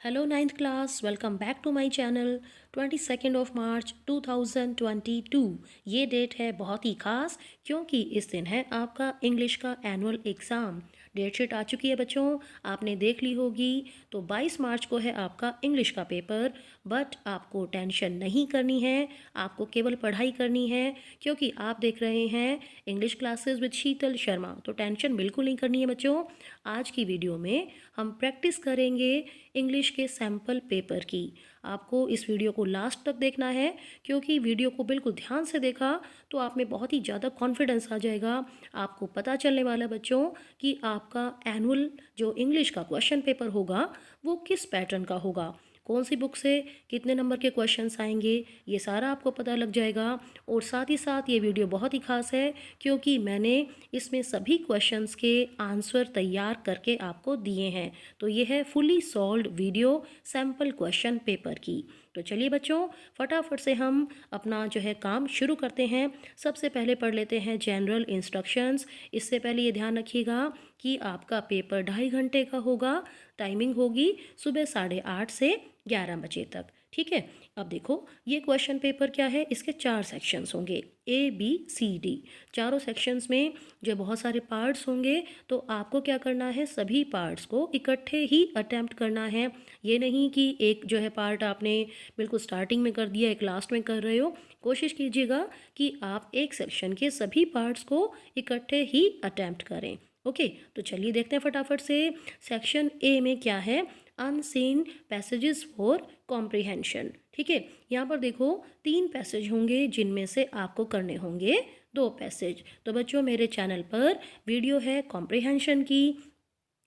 Hello ninth class, welcome back to my channel। 22nd of March 2022 ये date है बहुत ही खास क्योंकि इस दिन है आपका इंग्लिश का एनुअल एग्ज़ाम। डेट शीट आ चुकी है बच्चों, आपने देख ली होगी। तो 22 मार्च को है आपका इंग्लिश का पेपर। बट आपको टेंशन नहीं करनी है, आपको केवल पढ़ाई करनी है क्योंकि आप देख रहे हैं इंग्लिश क्लासेस विद शीतल शर्मा। तो टेंशन बिल्कुल नहीं करनी है बच्चों। आज की वीडियो में हम प्रैक्टिस करेंगे इंग्लिश के सैम्पल पेपर की। आपको इस वीडियो को लास्ट तक देखना है क्योंकि वीडियो को बिल्कुल ध्यान से देखा तो आप में बहुत ही ज़्यादा कॉन्फिडेंस आ जाएगा। आपको पता चलने वाला है बच्चों कि आपका एनुअल जो इंग्लिश का क्वेश्चन पेपर होगा वो किस पैटर्न का होगा, कौन सी बुक से कितने नंबर के क्वेश्चंस आएंगे, ये सारा आपको पता लग जाएगा। और साथ ही साथ ये वीडियो बहुत ही खास है क्योंकि मैंने इसमें सभी क्वेश्चंस के आंसर तैयार करके आपको दिए हैं। तो ये है fully solved video sample question paper की। तो चलिए बच्चों, फटाफट से हम अपना जो है काम शुरू करते हैं। सबसे पहले पढ़ लेते हैं जनरल इंस्ट्रक्शंस। इससे पहले ये ध्यान रखिएगा कि आपका पेपर 2.5 घंटे का होगा। टाइमिंग होगी सुबह 8:30 से 11 बजे तक। ठीक है, अब देखो ये क्वेश्चन पेपर क्या है, इसके 4 सेक्शंस होंगे, ABCD। चारों सेक्शंस में जो बहुत सारे पार्ट्स होंगे तो आपको क्या करना है, सभी पार्ट्स को इकट्ठे ही अटेम्प्ट करना है। ये नहीं कि एक जो है पार्ट आपने बिल्कुल स्टार्टिंग में कर दिया, एक लास्ट में कर रहे हो। कोशिश कीजिएगा कि आप एक सेक्शन के सभी पार्ट्स को इकट्ठे ही अटेम्प्ट करें। ओके, तो चलिए देखते हैं फटाफट से सेक्शन ए में क्या है, अनसीन पैसेजेस फॉर कॉम्प्रिहेंशन। ठीक है, यहाँ पर देखो 3 पैसेज होंगे जिनमें से आपको करने होंगे 2 पैसेज। तो बच्चों मेरे चैनल पर वीडियो है कॉम्प्रिहेंशन की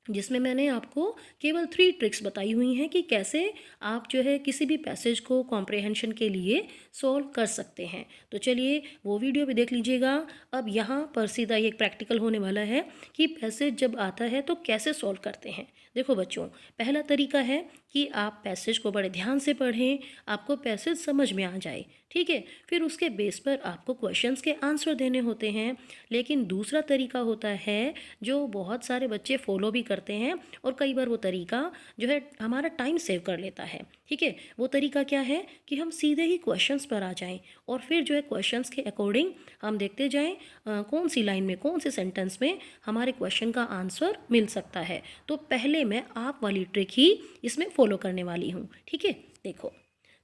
जिसमें मैंने आपको केवल 3 ट्रिक्स बताई हुई हैं कि कैसे आप जो है किसी भी पैसेज को कॉम्प्रिहेंशन के लिए सॉल्व कर सकते हैं। तो चलिए वो वीडियो भी देख लीजिएगा। अब यहाँ पर सीधा ये प्रैक्टिकल होने वाला है कि पैसेज जब आता है तो कैसे सॉल्व करते हैं। देखो बच्चों, पहला तरीका है कि आप पैसेज को बड़े ध्यान से पढ़ें, आपको पैसेज समझ में आ जाए। ठीक है, फिर उसके बेस पर आपको क्वेश्चंस के आंसर देने होते हैं। लेकिन दूसरा तरीका होता है जो बहुत सारे बच्चे फॉलो भी करते हैं और कई बार वो तरीका जो है हमारा टाइम सेव कर लेता है। ठीक है, वो तरीका क्या है कि हम सीधे ही क्वेश्चंस पर आ जाएं और फिर जो है क्वेश्चंस के अकॉर्डिंग हम देखते जाएं कौन सी लाइन में कौन से सेंटेंस में हमारे क्वेश्चन का आंसर मिल सकता है। तो पहले मैं आप वाली ट्रिक ही इसमें फॉलो करने वाली हूँ। ठीक है, देखो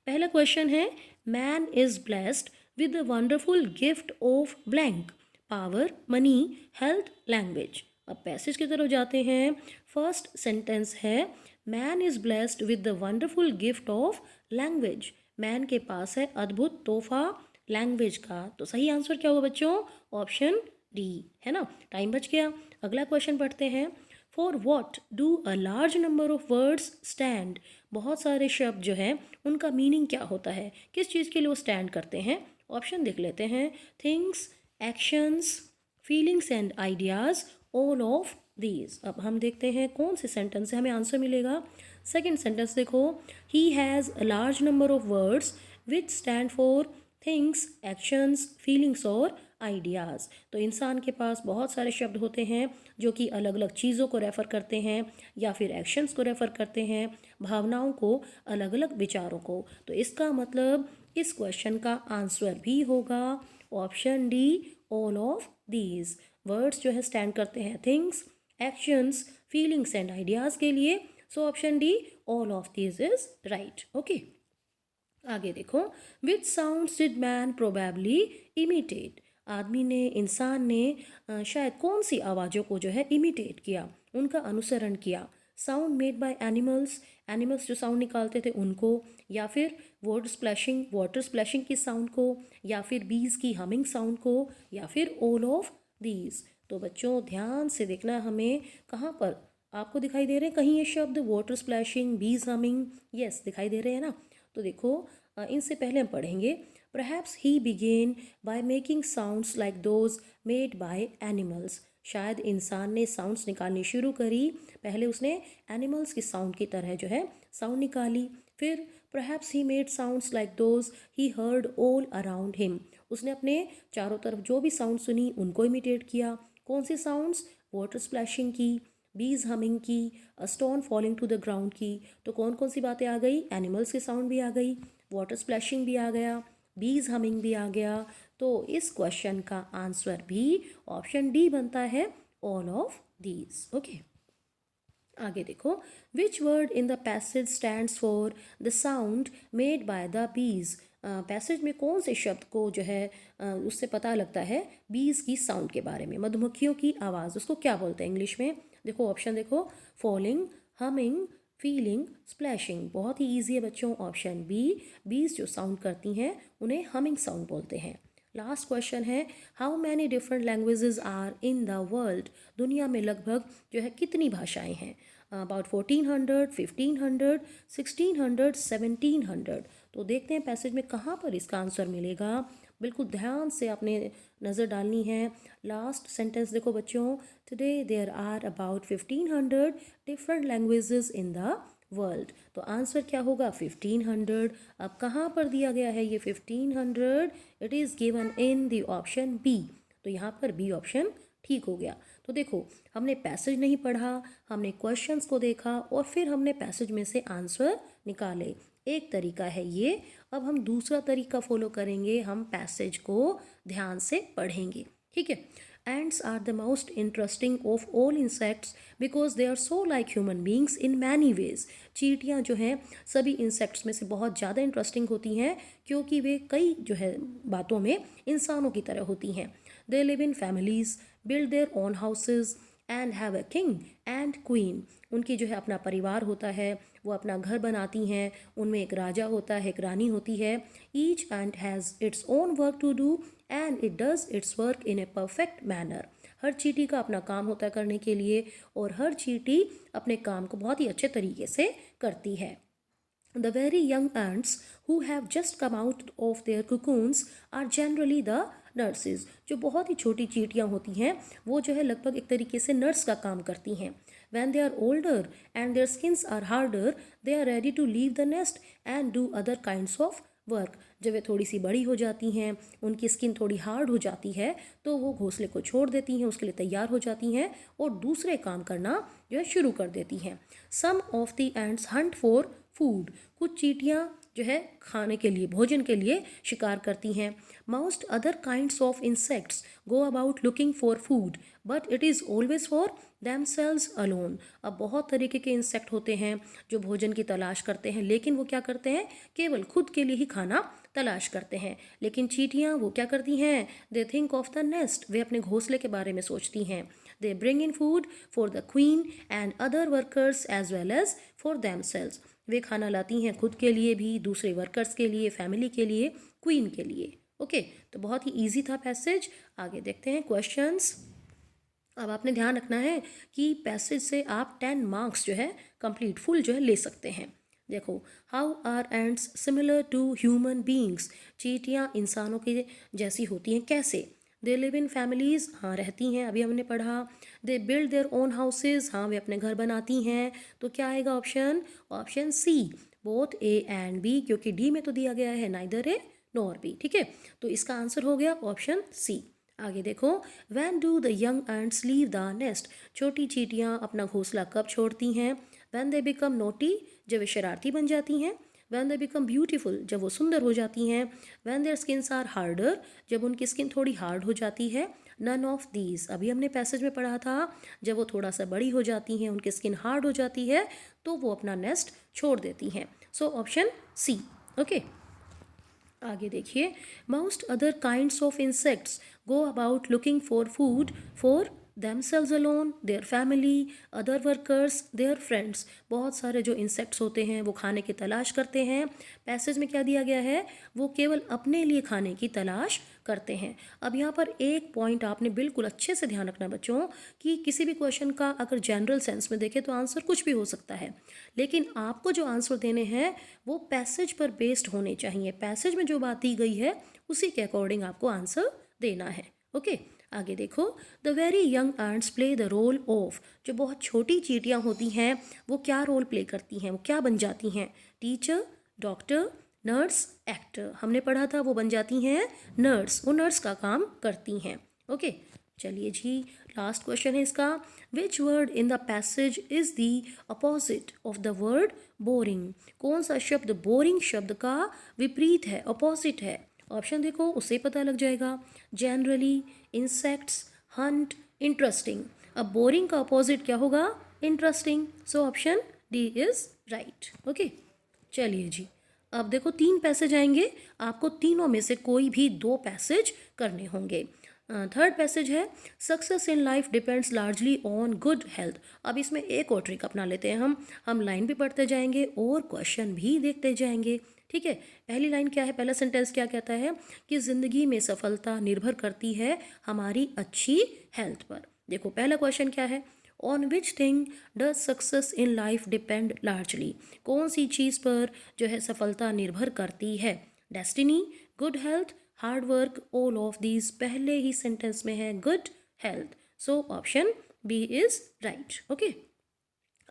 पहला क्वेश्चन है, man is blessed with the wonderful gift of blank, power, money, health, language. अब पैसेज की तरफ जाते हैं। फर्स्ट सेंटेंस है, man is blessed with the wonderful gift of language. Man के पास है अद्भुत तोहफा लैंग्वेज का। तो सही आंसर क्या होगा बच्चों, ऑप्शन डी, है ना। टाइम बच गया। अगला क्वेश्चन पढ़ते हैं, for what do a large number of words stand. बहुत सारे शब्द जो हैं उनका मीनिंग क्या होता है, किस चीज़ के लिए वो स्टैंड करते हैं। ऑप्शन देख लेते हैं, things, actions, feelings and ideas, all of these. अब हम देखते हैं कौन से सेंटेंस से हमें आंसर मिलेगा। सेकेंड सेंटेंस देखो, he has a large number of words which stand for things, actions, feelings और आइडियाज़। तो इंसान के पास बहुत सारे शब्द होते हैं जो कि अलग अलग चीज़ों को रेफ़र करते हैं या फिर एक्शंस को रेफ़र करते हैं, भावनाओं को, अलग अलग विचारों को। तो इसका मतलब इस क्वेश्चन का आंसर भी होगा option D, all of these. Words जो है स्टैंड करते हैं things, actions, feelings and ideas के लिए। So option D, all of these is right. Okay, आगे देखो, which sounds did man probably imitate. आदमी ने, इंसान ने शायद कौन सी आवाज़ों को जो है इमिटेट किया, उनका अनुसरण किया। Sound made by animals, animals जो साउंड निकालते थे उनको, या फिर वर्ड स्प्लैशिंग, वाटर स्प्लैशिंग की साउंड को, या फिर बीज की हमिंग साउंड को, या फिर ऑल ऑफ दीज। तो बच्चों ध्यान से देखना, हमें कहाँ पर आपको दिखाई दे रहे हैं कहीं ये शब्द वाटर स्प्लैशिंग, बीज हमिंग, यस दिखाई दे रहे हैं ना। तो देखो इनसे पहले हम पढ़ेंगे, perhaps he begin by making sounds like those made by animals. शायद इंसान ने साउंड्स निकालनी शुरू करी, पहले उसने एनिमल्स की साउंड की तरह जो है साउंड निकाली। फिर perhaps he made sounds like those he heard all around him. उसने अपने चारों तरफ जो भी साउंड सुनी उनको इमिटेट किया। कौन सी साउंड्स, वाटर स्प्लैशिंग की, बीज हमिंग की, a stone falling to the ground की। तो कौन कौन सी बातें आ गई? एनिमल्स के साउंड भी आ गई, वाटर स्प्लैशिंग भी आ गया, बीज हमिंग भी आ गया। तो इस क्वेश्चन का आंसर भी ऑप्शन डी बनता है, ऑल ऑफ दीज। ओके, आगे देखो, विच word in the passage stands for the sound made by the bees. Passage में कौन से शब्द को जो है उससे पता लगता है बीज की साउंड के बारे में, मधुमक्खियों की आवाज़, उसको क्या बोलते हैं इंग्लिश में? देखो ऑप्शन देखो, फॉलिंग, हमिंग, फीलिंग, स्प्लैशिंग। बहुत ही ईजी है बच्चों, ऑप्शन बी। बीज जो साउंड करती हैं उन्हें हमिंग साउंड बोलते हैं। लास्ट क्वेश्चन है, how many different languages are in the world. दुनिया में लगभग जो है कितनी भाषाएं हैं? अबाउट 1400, 1500, 1600, 1700। तो देखते हैं पैसेज में कहाँ पर इसका आंसर मिलेगा। बिल्कुल ध्यान से आपने नज़र डालनी है। लास्ट सेंटेंस देखो बच्चों, today there are about 1500 different languages in the world. तो आंसर क्या होगा? 1500। अब कहाँ पर दिया गया है ये 1500? It is given in the option B. तो यहाँ पर बी ऑप्शन ठीक हो गया। तो देखो, हमने पैसेज नहीं पढ़ा, हमने क्वेश्चंस को देखा और फिर हमने पैसेज में से आंसर निकाले। एक तरीका है ये। अब हम दूसरा तरीका फॉलो करेंगे, हम पैसेज को ध्यान से पढ़ेंगे, ठीक है। Ants are the most interesting of all insects because they are so like human beings in many ways. चींटियाँ जो हैं सभी इंसेक्ट्स में से बहुत ज़्यादा इंटरेस्टिंग होती हैं क्योंकि वे कई जो है बातों में इंसानों की तरह होती हैं। They live in families, build their own houses and have a king and queen. उनकी जो है अपना परिवार होता है, वो अपना घर बनाती हैं, उनमें एक राजा होता है, एक रानी होती है। Each ant has its own work to do and it does its work in a perfect manner. हर चींटी का अपना काम होता है करने के लिए और हर चींटी अपने काम को बहुत ही अच्छे तरीके से करती है। The very young ants who have just come out of their cocoons are generally the nurses. जो बहुत ही छोटी चींटियाँ होती हैं वो जो है लगभग एक तरीके से नर्स का काम करती हैं। When they are older and their skins are harder, they are ready to leave the nest and do other kinds of work. जब वे थोड़ी सी बड़ी हो जाती हैं, उनकी स्किन थोड़ी हार्ड हो जाती है, तो वो घोंसले को छोड़ देती हैं, उसके लिए तैयार हो जाती हैं और दूसरे काम करना जो है शुरू कर देती हैं। Some of the ants hunt for food. कुछ चींटियाँ जो है खाने के लिए, भोजन के लिए शिकार करती हैं। Most other kinds of insects go about looking for food but it is always for themselves alone। अब बहुत तरीके के इंसेक्ट होते हैं जो भोजन की तलाश करते हैं, लेकिन वो क्या करते हैं? केवल खुद के लिए ही खाना तलाश करते हैं। लेकिन चींटियाँ वो क्या करती हैं? They think of the nest. वे अपने घोंसले के बारे में सोचती हैं। They bring in food for the queen and other workers as well as for themselves। वे खाना लाती हैं खुद के लिए भी, दूसरे वर्कर्स के लिए, फैमिली के लिए, क्वीन के लिए। ओके, तो बहुत ही ईजी था पैसेज। आगे देखते हैं क्वेश्चंस। अब आपने ध्यान रखना है कि पैसेज से आप 10 मार्क्स जो है कंप्लीट फुल जो है ले सकते हैं। देखो, how are ants similar to human beings. चींटियाँ इंसानों के जैसी होती हैं, कैसे? दे लिव इन फैमिलीज़, हाँ रहती हैं, अभी हमने पढ़ा। They build their own houses, हाँ वे अपने घर बनाती हैं। तो क्या आएगा option? Option C, both A and B, क्योंकि डी में तो दिया गया है नाइदर ए नॉर बी, ठीक है। तो इसका आंसर हो गया ऑप्शन सी। आगे देखो, when do the young ants leave the nest. छोटी चींटियाँ अपना घोंसला कब छोड़ती हैं? वैन दे बिकम नोटी, जब वे शरारती बन जाती हैं। वैन दे बिकम ब्यूटीफुल, जब वो सुंदर हो जाती हैं। When their skins are harder, जब उनकी स्किन थोड़ी हार्ड हो जाती है। नन ऑफ दीज, अभी हमने पैसेज में पढ़ा था, जब वो थोड़ा सा बड़ी हो जाती हैं, उनकी स्किन हार्ड हो जाती है, तो वो अपना नेस्ट छोड़ देती हैं। सो ऑप्शन सी। ओके, आगे देखिए, most other kinds of insects go about looking for food for themselves alone, their family, other workers, their friends। बहुत सारे जो इंसेक्ट्स होते हैं वो खाने की तलाश करते हैं। पैसेज में क्या दिया गया है? वो केवल अपने लिए खाने की तलाश करते हैं। अब यहाँ पर एक पॉइंट आपने बिल्कुल अच्छे से ध्यान रखना बच्चों, कि किसी भी क्वेश्चन का अगर जनरल सेंस में देखें तो आंसर कुछ भी हो सकता है, लेकिन आपको जो आंसर देने हैं वो पैसेज पर बेस्ड होने चाहिए। पैसेज में जो बात दी गई है उसी के अकॉर्डिंग आपको आंसर देना है। ओके, आगे देखो, the very young ants play the role of. जो बहुत छोटी चींटियाँ होती हैं वो क्या रोल प्ले करती हैं, वो क्या बन जाती हैं? Teacher, doctor, nurse, actor. हमने पढ़ा था वो बन जाती हैं नर्स, वो नर्स का काम करती हैं। ओके, चलिए जी, लास्ट क्वेश्चन है इसका। विच word in the passage is the opposite of the word boring? कौन सा शब्द बोरिंग शब्द का विपरीत है, अपोजिट है? ऑप्शन देखो, उससे पता लग जाएगा। Generally, insects, Hunt, interesting. अब बोरिंग का अपोजिट क्या होगा? Interesting. So option D is right. Okay, चलिए जी, अब देखो 3 पैसेज आएंगे, आपको तीनों में से कोई भी 2 पैसेज करने होंगे। थर्ड पैसेज है, success in life depends largely on good health. अब इसमें एक और ट्रिक अपना लेते हैं हम लाइन भी पढ़ते जाएंगे और क्वेश्चन भी देखते जाएंगे। ठीक है, पहली लाइन क्या है, पहला सेंटेंस क्या कहता है कि ज़िंदगी में सफलता निर्भर करती है हमारी अच्छी हेल्थ पर। देखो पहला क्वेश्चन क्या है, on which thing does success in life depend largely? कौन सी चीज़ पर जो है सफलता निर्भर करती है? Destiny, good health, hard work, all of these. पहले ही सेंटेंस में है good health, so option B is right. Okay,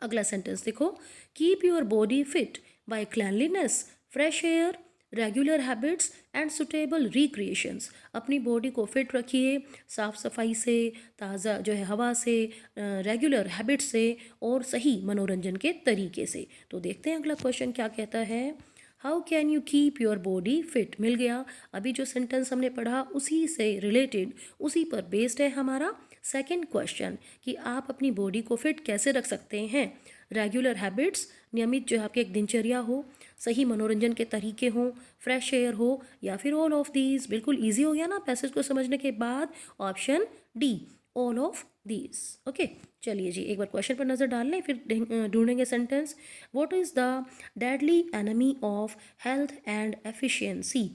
अगला सेंटेंस देखो, keep your body fit by cleanliness, fresh air, regular habits and suitable recreations. अपनी body को fit रखिए साफ़ सफाई से, ताज़ा जो है हवा से, रेगुलर हैबिट्स से और सही मनोरंजन के तरीके से। तो देखते हैं अगला क्वेश्चन क्या कहता है। How can you keep your body fit? मिल गया। अभी जो सेंटेंस हमने पढ़ा उसी से रिलेटेड, उसी पर बेस्ड है हमारा सेकंड क्वेश्चन कि आप अपनी बॉडी को फिट कैसे रख सकते हैं। रेगुलर हैबिट्स, नियमित जो है आपकी एक दिनचर्या हो, सही मनोरंजन के तरीके हों, फ्रेश एयर हो, या फिर ऑल ऑफ दीज। बिल्कुल ईजी हो गया ना पैसेज को समझने के बाद? Option D, all of these. Okay, चलिए जी, एक बार क्वेश्चन पर नज़र डाल लें फिर ढूंढेंगे sentence. What is the deadly enemy of health and efficiency?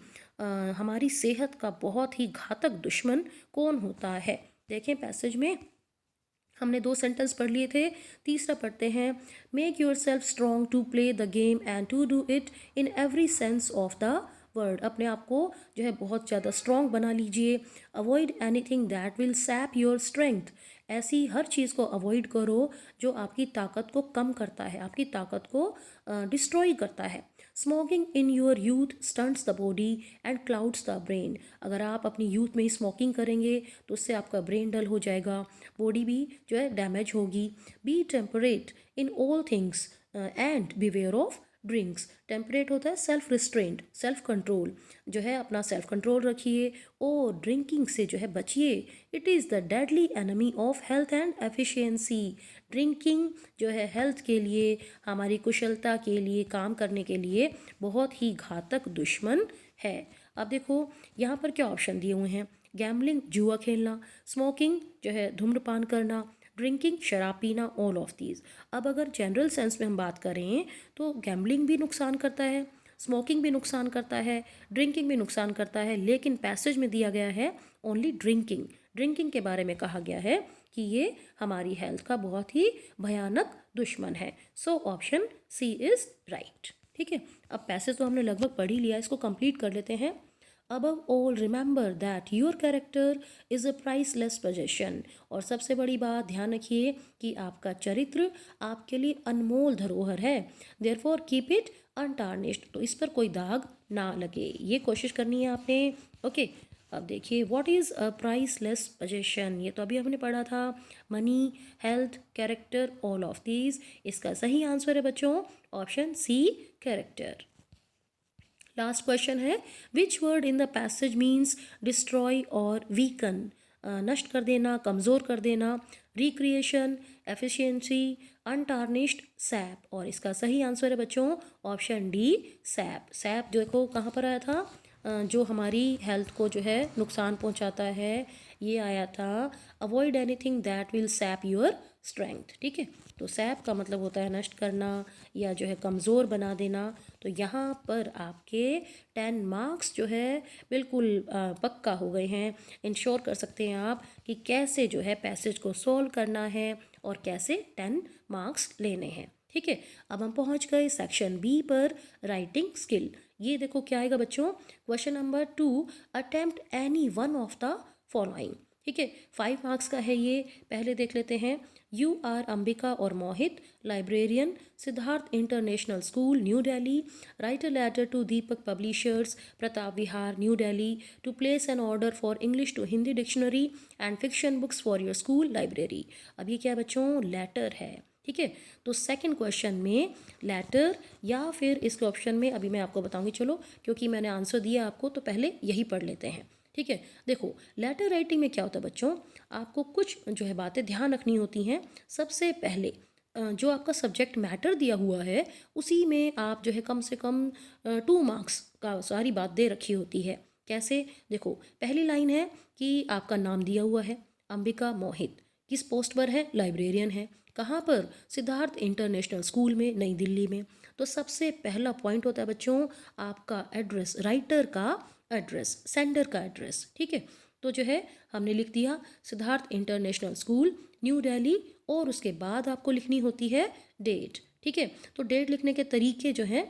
हमारी सेहत का बहुत ही घातक दुश्मन कौन होता है? देखें पैसेज में हमने 2 सेंटेंस पढ़ लिए थे, तीसरा पढ़ते हैं। Make yourself strong to play the game and to do it in every sense of the word. अपने आप को जो है बहुत ज़्यादा स्ट्रॉन्ग बना लीजिए। Avoid anything that will SAP your strength. ऐसी हर चीज़ को अवॉइड करो जो आपकी ताकत को कम करता है, आपकी ताकत को डिस्ट्रॉय करता है। Smoking in your youth stunts the body and clouds the brain. अगर आप अपनी यूथ में ही स्मोकिंग करेंगे तो उससे आपका ब्रेन डल हो जाएगा, बॉडी भी जो है डैमेज होगी। Be temperate in all things and beware of drinks. Temperate होता है सेल्फ रिस्ट्रेंट, सेल्फ कंट्रोल, जो है अपना सेल्फ कंट्रोल रखिए और ड्रिंकिंग से जो है बचिए। It is the deadly enemy of health and efficiency. Drinking जो है हेल्थ के लिए, हमारी कुशलता के लिए, काम करने के लिए बहुत ही घातक दुश्मन है। अब देखो यहाँ पर क्या ऑप्शन दिए हुए हैं। गैम्बलिंग, जुआ खेलना, स्मोकिंग जो है धूम्रपान करना, ड्रिंकिंग शराब पीना, ऑल ऑफ दीज। अब अगर जनरल सेंस में हम बात करें तो गैम्बलिंग भी नुकसान करता है, स्मोकिंग भी नुकसान करता है, ड्रिंकिंग भी नुकसान करता है, लेकिन पैसेज में दिया गया है ओनली ड्रिंकिंग। ड्रिंकिंग के बारे में कहा गया है कि ये हमारी हेल्थ का बहुत ही भयानक दुश्मन है। So option C is right. ठीक है, अब पैसेज तो हमने लगभग पढ़ ही लिया, इसको कंप्लीट कर लेते हैं। Above all, remember that your character is a priceless possession। और सबसे बड़ी बात ध्यान रखिए कि आपका चरित्र आपके लिए अनमोल धरोहर है। Therefore keep it untarnished। तो इस पर कोई दाग ना लगे, ये कोशिश करनी है आपने। ओके, अब देखिए what is a priceless possession. ये तो अभी हमने पढ़ा था, money, health, character, all of these. इसका सही आंसर है बच्चों option C, character. Last question है, which word in the passage means destroy or weaken? नष्ट कर देना, कमज़ोर कर देना, रिक्रिएशन, एफिशिएंसी, अनटार्निश्ड, सैप। और इसका सही आंसर है बच्चों ऑप्शन डी, सैप। सैप देखो कहाँ पर आया था, जो हमारी हेल्थ को जो है नुकसान पहुंचाता है, ये आया था avoid anything that will SAP your strength. ठीक है, तो सैप का मतलब होता है नष्ट करना या जो है कमज़ोर बना देना। तो यहाँ पर आपके 10 मार्क्स जो है बिल्कुल पक्का हो गए हैं। इंश्योर कर सकते हैं आप कि कैसे जो है पैसेज को सॉल्व करना है और कैसे 10 मार्क्स लेने हैं। ठीक है, अब हम पहुँच गए सेक्शन बी पर, राइटिंग स्किल। ये देखो क्या आएगा बच्चों, question number 2, attempt any one of the following. ठीक है, 5 मार्क्स का है ये। पहले देख लेते हैं, you are Ambika or Mohit, librarian, Siddharth international school, new Delhi, write a letter to Deepak publishers, Pratap Vihar, new Delhi, to place an order for English to Hindi dictionary and fiction books for your school library. अब ये क्या बच्चों, लेटर है। ठीक है, तो सेकंड क्वेश्चन में letter या फिर इसके ऑप्शन में अभी मैं आपको बताऊंगी, चलो क्योंकि मैंने आंसर दिया आपको तो पहले यही पढ़ लेते हैं। ठीक है, देखो लेटर राइटिंग में क्या होता है बच्चों, आपको कुछ जो है बातें ध्यान रखनी होती हैं। सबसे पहले जो आपका सब्जेक्ट मैटर दिया हुआ है उसी में आप जो है कम से कम 2 मार्क्स का सारी बात दे रखी होती है। कैसे, देखो पहली लाइन है कि आपका नाम दिया हुआ है, अंबिका मोहित, किस पोस्ट पर है, लाइब्रेरियन है, कहाँ पर, सिद्धार्थ इंटरनेशनल स्कूल में, नई दिल्ली में। तो सबसे पहला पॉइंट होता है बच्चों आपका एड्रेस, राइटर का एड्रेस, सेंडर का एड्रेस। ठीक है, तो जो है हमने लिख दिया Siddharth international school, new Delhi, और उसके बाद आपको लिखनी होती है डेट। ठीक है, तो डेट लिखने के तरीके जो हैं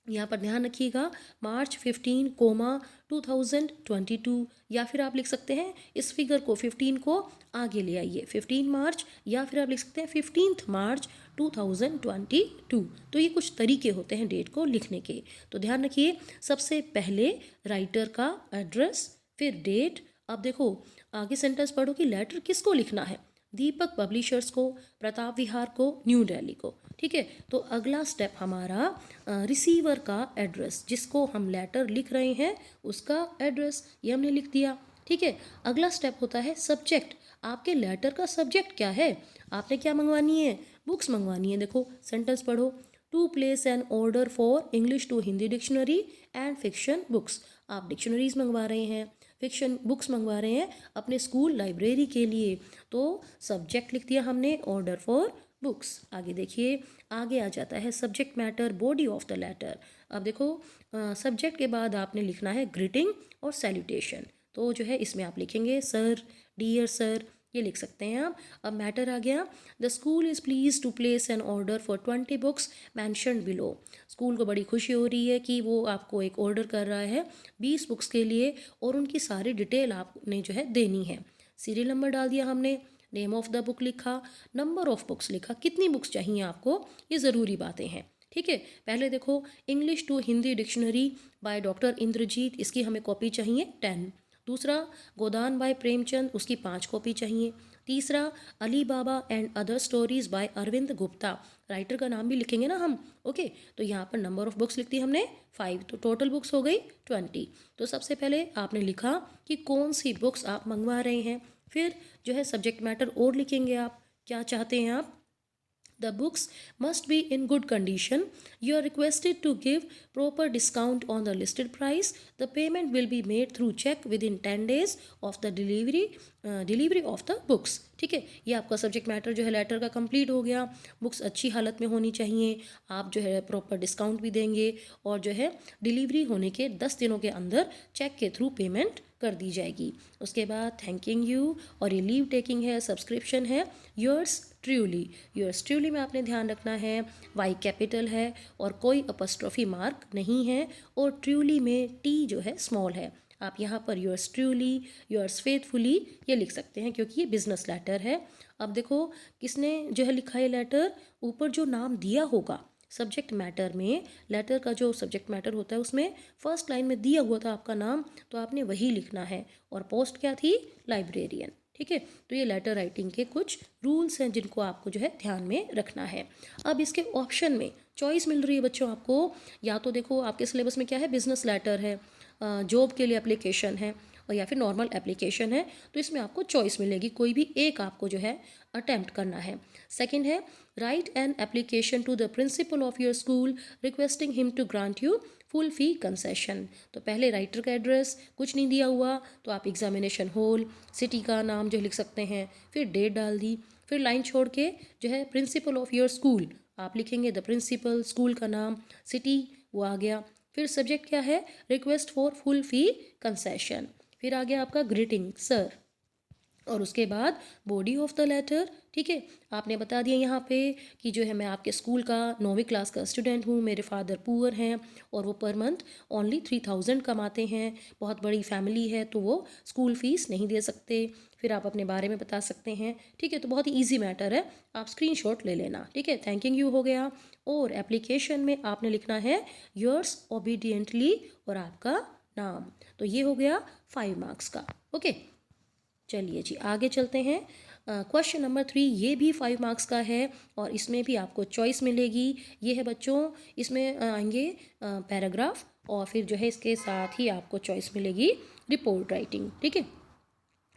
यहाँ पर ध्यान रखिएगा, मार्च 15 कोमा 2022, या फिर आप लिख सकते हैं इस फिगर को 15 को आगे ले आइए 15 मार्च, या फिर आप लिख सकते हैं 15 मार्च 2022। तो ये कुछ तरीके होते हैं डेट को लिखने के। तो ध्यान रखिए, सबसे पहले राइटर का एड्रेस, फिर डेट। अब देखो आगे सेंटेंस पढ़ो कि लेटर किसको लिखना है, दीपक पब्लिशर्स को, प्रताप विहार को, न्यू दिल्ली को। ठीक है, तो अगला स्टेप हमारा रिसीवर का एड्रेस, जिसको हम लेटर लिख रहे हैं उसका एड्रेस, ये हमने लिख दिया। ठीक है, अगला स्टेप होता है सब्जेक्ट, आपके लेटर का सब्जेक्ट क्या है, आपने क्या मंगवानी है, बुक्स मंगवानी है। देखो सेंटेंस पढ़ो, to place an order for English to Hindi dictionary and fiction books, आप डिक्शनरीज मंगवा रहे हैं, फिक्शन बुक्स मंगवा रहे हैं अपने स्कूल लाइब्रेरी के लिए। तो सब्जेक्ट लिख दिया हमने, ऑर्डर फॉर बुक्स। आगे देखिए, आगे आ जाता है subject matter, body of the letter. अब देखो सब्जेक्ट के बाद आपने लिखना है ग्रीटिंग और सैल्यूटेशन। तो जो है इसमें आप लिखेंगे सर, डियर सर, ये लिख सकते हैं आप। अब मैटर आ गया, the school is please to place an order for 20 books mentioned below. School को बड़ी खुशी हो रही है कि वो आपको एक ऑर्डर कर रहा है 20 बुक्स के लिए, और उनकी सारी डिटेल आपने जो है देनी है। सीरियल नंबर डाल दिया हमने, नेम ऑफ द बुक लिखा, नंबर ऑफ बुक्स लिखा, कितनी बुक्स चाहिए आपको, ये ज़रूरी बातें हैं। ठीक है, पहले देखो English to Hindi dictionary by doctor Indrajit, इसकी हमें कॉपी चाहिए 10। दूसरा गोदान बाय प्रेमचंद, उसकी 5 कॉपी चाहिए। तीसरा Ali Baba and other stories by Arvind Gupta, writer का नाम भी लिखेंगे ना हम। ओके, तो यहाँ पर नंबर ऑफ बुक्स लिख दी हमने 5, तो टोटल बुक्स हो गई 20। तो सबसे पहले आपने लिखा कि कौन सी बुक्स आप मंगवा रहे हैं, फिर जो है सब्जेक्ट मैटर और लिखेंगे, आप क्या चाहते हैं आप। The books must be in good condition. You are requested to give proper discount on the listed price. The payment will be made through check within 10 days of the delivery of the books. ठीक है, ये आपका subject matter जो है letter का complete हो गया। Books अच्छी हालत में होनी चाहिए, आप जो है प्रॉपर डिस्काउंट भी देंगे, और जो है डिलीवरी होने के 10 दिनों के अंदर चेक के थ्रू पेमेंट कर दी जाएगी। उसके बाद थैंकिंग यू, और ये लीव टेकिंग है, सब्सक्रिप्शन है, योर्स ट्रूली। योर्स ट्रूली में आपने ध्यान रखना है वाई कैपिटल है और कोई अपस्ट्रॉफी मार्क नहीं है, और ट्रूली में टी जो है स्मॉल है। आप यहाँ पर योर्स ट्रूली, योर्स फेथफुली ये लिख सकते हैं क्योंकि ये बिजनेस लेटर है। अब देखो किसने जो है लिखा है लेटर, ऊपर जो नाम दिया होगा सब्जेक्ट मैटर में, लेटर का जो सब्जेक्ट मैटर होता है उसमें फर्स्ट लाइन में दिया हुआ था आपका नाम, तो आपने वही लिखना है, और पोस्ट क्या थी, लाइब्रेरियन। ठीक है, तो ये लेटर राइटिंग के कुछ रूल्स हैं जिनको आपको जो है ध्यान में रखना है। अब इसके ऑप्शन में चॉइस मिल रही है बच्चों आपको, या तो देखो आपके सिलेबस में क्या है, बिजनेस लेटर है, जॉब के लिए एप्लीकेशन है, और या फिर नॉर्मल एप्लीकेशन है, तो इसमें आपको चॉइस मिलेगी, कोई भी एक आपको जो है अटेम्प्ट करना है। सेकंड है write an application to the principal of your school requesting him to grant you full fee concession. तो पहले राइटर का एड्रेस, कुछ नहीं दिया हुआ तो आप एग्जामिनेशन हॉल, सिटी का नाम जो लिख सकते हैं, फिर डेट डाल दी, फिर लाइन छोड़ के जो है प्रिंसिपल ऑफ योर स्कूल आप लिखेंगे, द प्रिंसिपल, स्कूल का नाम, सिटी वो आ गया, फिर सब्जेक्ट क्या है, request for full fee concession, फिर आ गया आपका ग्रीटिंग सर, और उसके बाद बॉडी ऑफ द लेटर, ठीक है। आपने बता दिया यहाँ पे कि जो है मैं आपके स्कूल का 9वीं क्लास का स्टूडेंट हूँ, मेरे फादर पुअर हैं और वो पर मंथ ओनली 3000 कमाते हैं, बहुत बड़ी फैमिली है तो वो स्कूल फीस नहीं दे सकते। फिर आप अपने बारे में बता सकते हैं, ठीक है। तो बहुत ही ईजी मैटर है, आप स्क्रीनशॉट ले लेना, ठीक है। थैंकिंग यू हो गया। और एप्लीकेशन में आपने लिखना है योर्स ओबीडियंटली और आपका नाम। तो ये हो गया 5 मार्क्स का, ओके। चलिए जी आगे चलते हैं। क्वेश्चन नंबर 3 ये भी 5 मार्क्स का है और इसमें भी आपको चॉइस मिलेगी। ये है बच्चों, इसमें आएंगे पैराग्राफ और फिर जो है इसके साथ ही आपको चॉइस मिलेगी रिपोर्ट राइटिंग, ठीक है।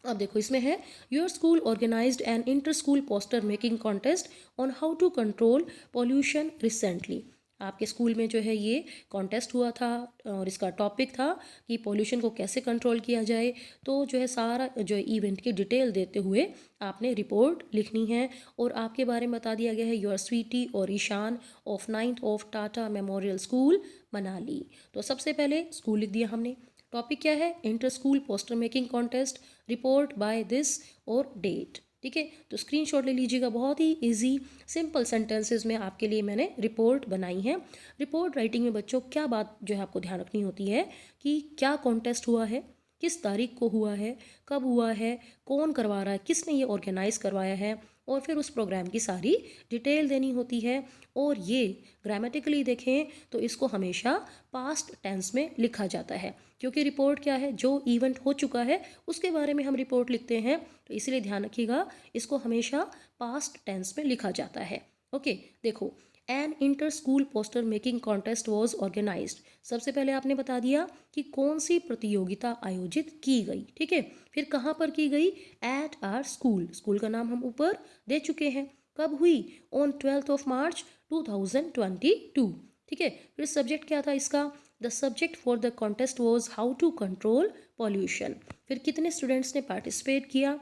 अब देखो इसमें है your school organised an inter school poster making contest on how to control pollution recently. आपके स्कूल में जो है ये कॉन्टेस्ट हुआ था और इसका टॉपिक था कि पॉल्यूशन को कैसे कंट्रोल किया जाए। तो जो है सारा जो इवेंट की डिटेल देते हुए आपने रिपोर्ट लिखनी है और आपके बारे में बता दिया गया है योर स्वीटी और Ishan of 9th of Tata memorial school Manali. तो सबसे पहले स्कूल लिख दिया हमने। टॉपिक क्या है, inter school poster making contest, report by this और डेट, ठीक है। तो स्क्रीनशॉट ले लीजिएगा, बहुत ही इजी सिंपल सेंटेंसेस में आपके लिए मैंने रिपोर्ट बनाई है। रिपोर्ट राइटिंग में बच्चों क्या बात जो है आपको ध्यान रखनी होती है कि क्या कॉन्टेस्ट हुआ है, किस तारीख को हुआ है, कब हुआ है, कौन करवा रहा है, किसने ये ऑर्गेनाइज करवाया है, और फिर उस प्रोग्राम की सारी डिटेल देनी होती है। और ये ग्रामेटिकली देखें तो इसको हमेशा पास्ट टेंस में लिखा जाता है, क्योंकि रिपोर्ट क्या है, जो इवेंट हो चुका है उसके बारे में हम रिपोर्ट लिखते हैं। तो इसीलिए ध्यान रखिएगा, इसको हमेशा पास्ट टेंस में लिखा जाता है, ओके। देखो an inter school poster making contest was organised. सबसे पहले आपने बता दिया कि कौन सी प्रतियोगिता आयोजित की गई, ठीक है। फिर कहाँ पर की गई, एट आर स्कूल, स्कूल का नाम हम ऊपर दे चुके हैं। कब हुई, ऑन 12th ऑफ मार्च 2022, ठीक है। फिर सब्जेक्ट क्या था इसका, the subject for the contest was how to control pollution. फिर कितने स्टूडेंट्स ने पार्टिसिपेट किया,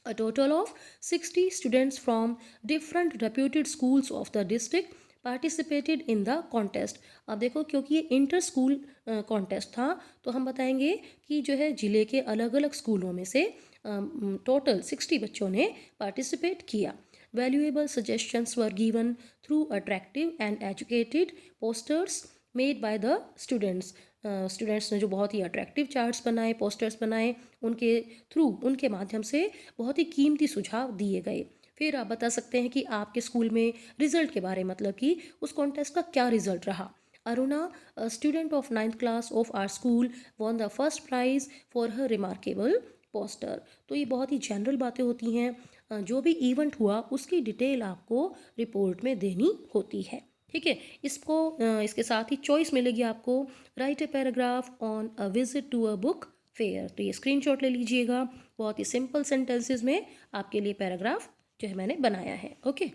a total of 60 students from different reputed schools of the district participated in the contest। अब देखो क्योंकि ये इंटर स्कूल कॉन्टेस्ट था तो हम बताएंगे कि जो है ज़िले के अलग अलग स्कूलों में से टोटल 60 बच्चों ने पार्टिसिपेट किया। Valuable suggestions were given through attractive and educated posters made by the students. Students ने जो बहुत ही अट्रैक्टिव चार्ट्स बनाए, पोस्टर्स बनाए, उनके थ्रू, उनके माध्यम से बहुत ही कीमती सुझाव दिए गए। फिर आप बता सकते हैं कि आपके स्कूल में रिजल्ट के बारे में, मतलब कि उस कॉन्टेस्ट का क्या रिजल्ट रहा। Aruna, student of 9th class of our school, won the first prize for her remarkable poster. तो ये बहुत ही जनरल बातें होती हैं, जो भी इवेंट हुआ उसकी डिटेल आपको रिपोर्ट में देनी होती है, ठीक है। इसको इसके साथ ही चॉइस मिलेगी आपको, write a paragraph on a visit to a book fair. तो ये स्क्रीनशॉट ले लीजिएगा, बहुत ही सिंपल सेंटेंसेस में आपके लिए पैराग्राफ जो है मैंने बनाया है, ओके।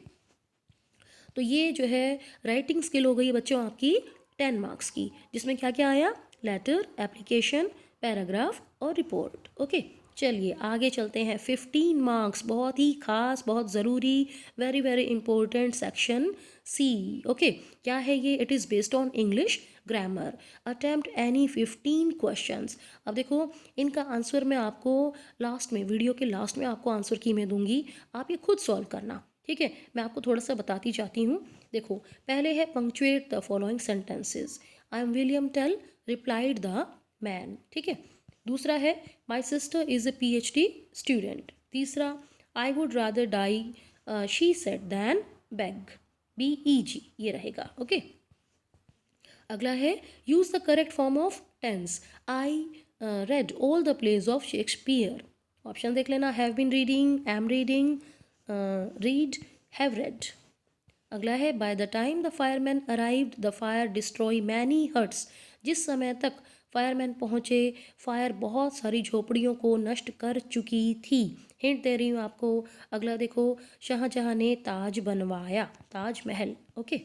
तो ये जो है राइटिंग स्किल हो गई बच्चों आपकी 10 मार्क्स की, जिसमें क्या क्या आया, लेटर, एप्लीकेशन, पैराग्राफ और रिपोर्ट, ओके। चलिए आगे चलते हैं। 15 मार्क्स, बहुत ही खास, बहुत ज़रूरी, very very important section C, okay. क्या है ये, it is based on English grammar. Attempt any 15 questions. अब देखो इनका आंसर मैं आपको लास्ट में, वीडियो के लास्ट में आपको आंसर की मैं दूंगी, आप ये खुद सॉल्व करना, ठीक है। मैं आपको थोड़ा सा बताती जाती हूँ। देखो पहले है punctuate the following sentences. I am William Tell replied the man, ठीक है। दूसरा है my sister is a PhD student. तीसरा, I would rather die she said than beg, BEG ये रहेगा, ओके। अगला है use the correct form of tense. I read all the plays of Shakespeare. Option देख लेना, have been reading, am reading, read, have read. अगला है by the time the fireman arrived the fire destroy many huts. जिस समय तक fireman पहुँचे fire बहुत सारी झोपड़ियों को नष्ट कर चुकी थी। हिंट दे रही हूँ आपको। अगला देखो, शाहजहाँ ने ताज बनवाया, ताजमहल, ओके।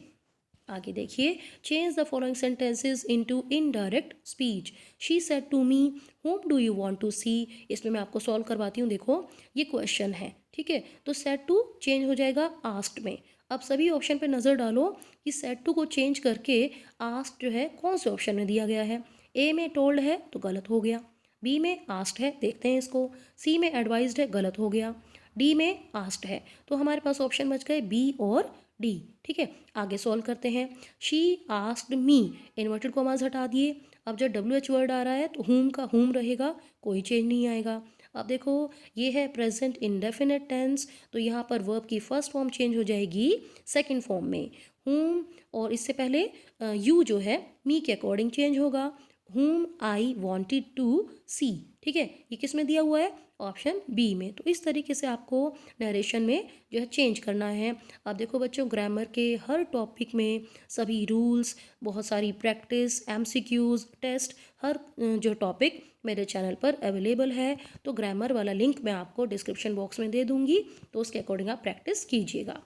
आगे देखिए, change the following sentences into indirect speech. She said to me whom do you want to see. इसमें मैं आपको सॉल्व करवाती हूँ। देखो ये क्वेश्चन है, ठीक है, तो सेड टू चेंज हो जाएगा आस्क्ड में। अब सभी ऑप्शन पे नज़र डालो कि सेड टू को चेंज करके आस्क्ड जो है कौन से ऑप्शन में दिया गया है। ए में टोल्ड है तो गलत हो गया, बी में आस्क्ड है, देखते हैं इसको। सी में एडवाइज्ड है, गलत हो गया। डी में आस्क्ड है, तो हमारे पास ऑप्शन बच गए बी और डी। ठीक है, आगे सॉल्व करते हैं। She asked me, inverted commas हटा दिए। अब जब डब्ल्यू एच वर्ड आ रहा है तो हुम का हुम रहेगा, कोई चेंज नहीं आएगा। अब देखो ये है प्रेजेंट इंडेफिनिट टेंस, तो यहाँ पर वर्ब की फर्स्ट फॉर्म चेंज हो जाएगी सेकंड फॉर्म में, हुम। और इससे पहले यू जो है मी के अकॉर्डिंग चेंज होगा, हुम आई वॉन्टेड टू सी। ठीक है, ये किस में दिया हुआ है, ऑप्शन बी में। तो इस तरीके से आपको नरेशन में जो है चेंज करना है। अब देखो बच्चों, ग्रामर के हर टॉपिक में सभी रूल्स, बहुत सारी प्रैक्टिस, एमसीक्यूज, टेस्ट, हर जो टॉपिक मेरे चैनल पर अवेलेबल है। तो ग्रामर वाला लिंक मैं आपको डिस्क्रिप्शन बॉक्स में दे दूंगी, तो उसके अकॉर्डिंग आप प्रैक्टिस कीजिएगा।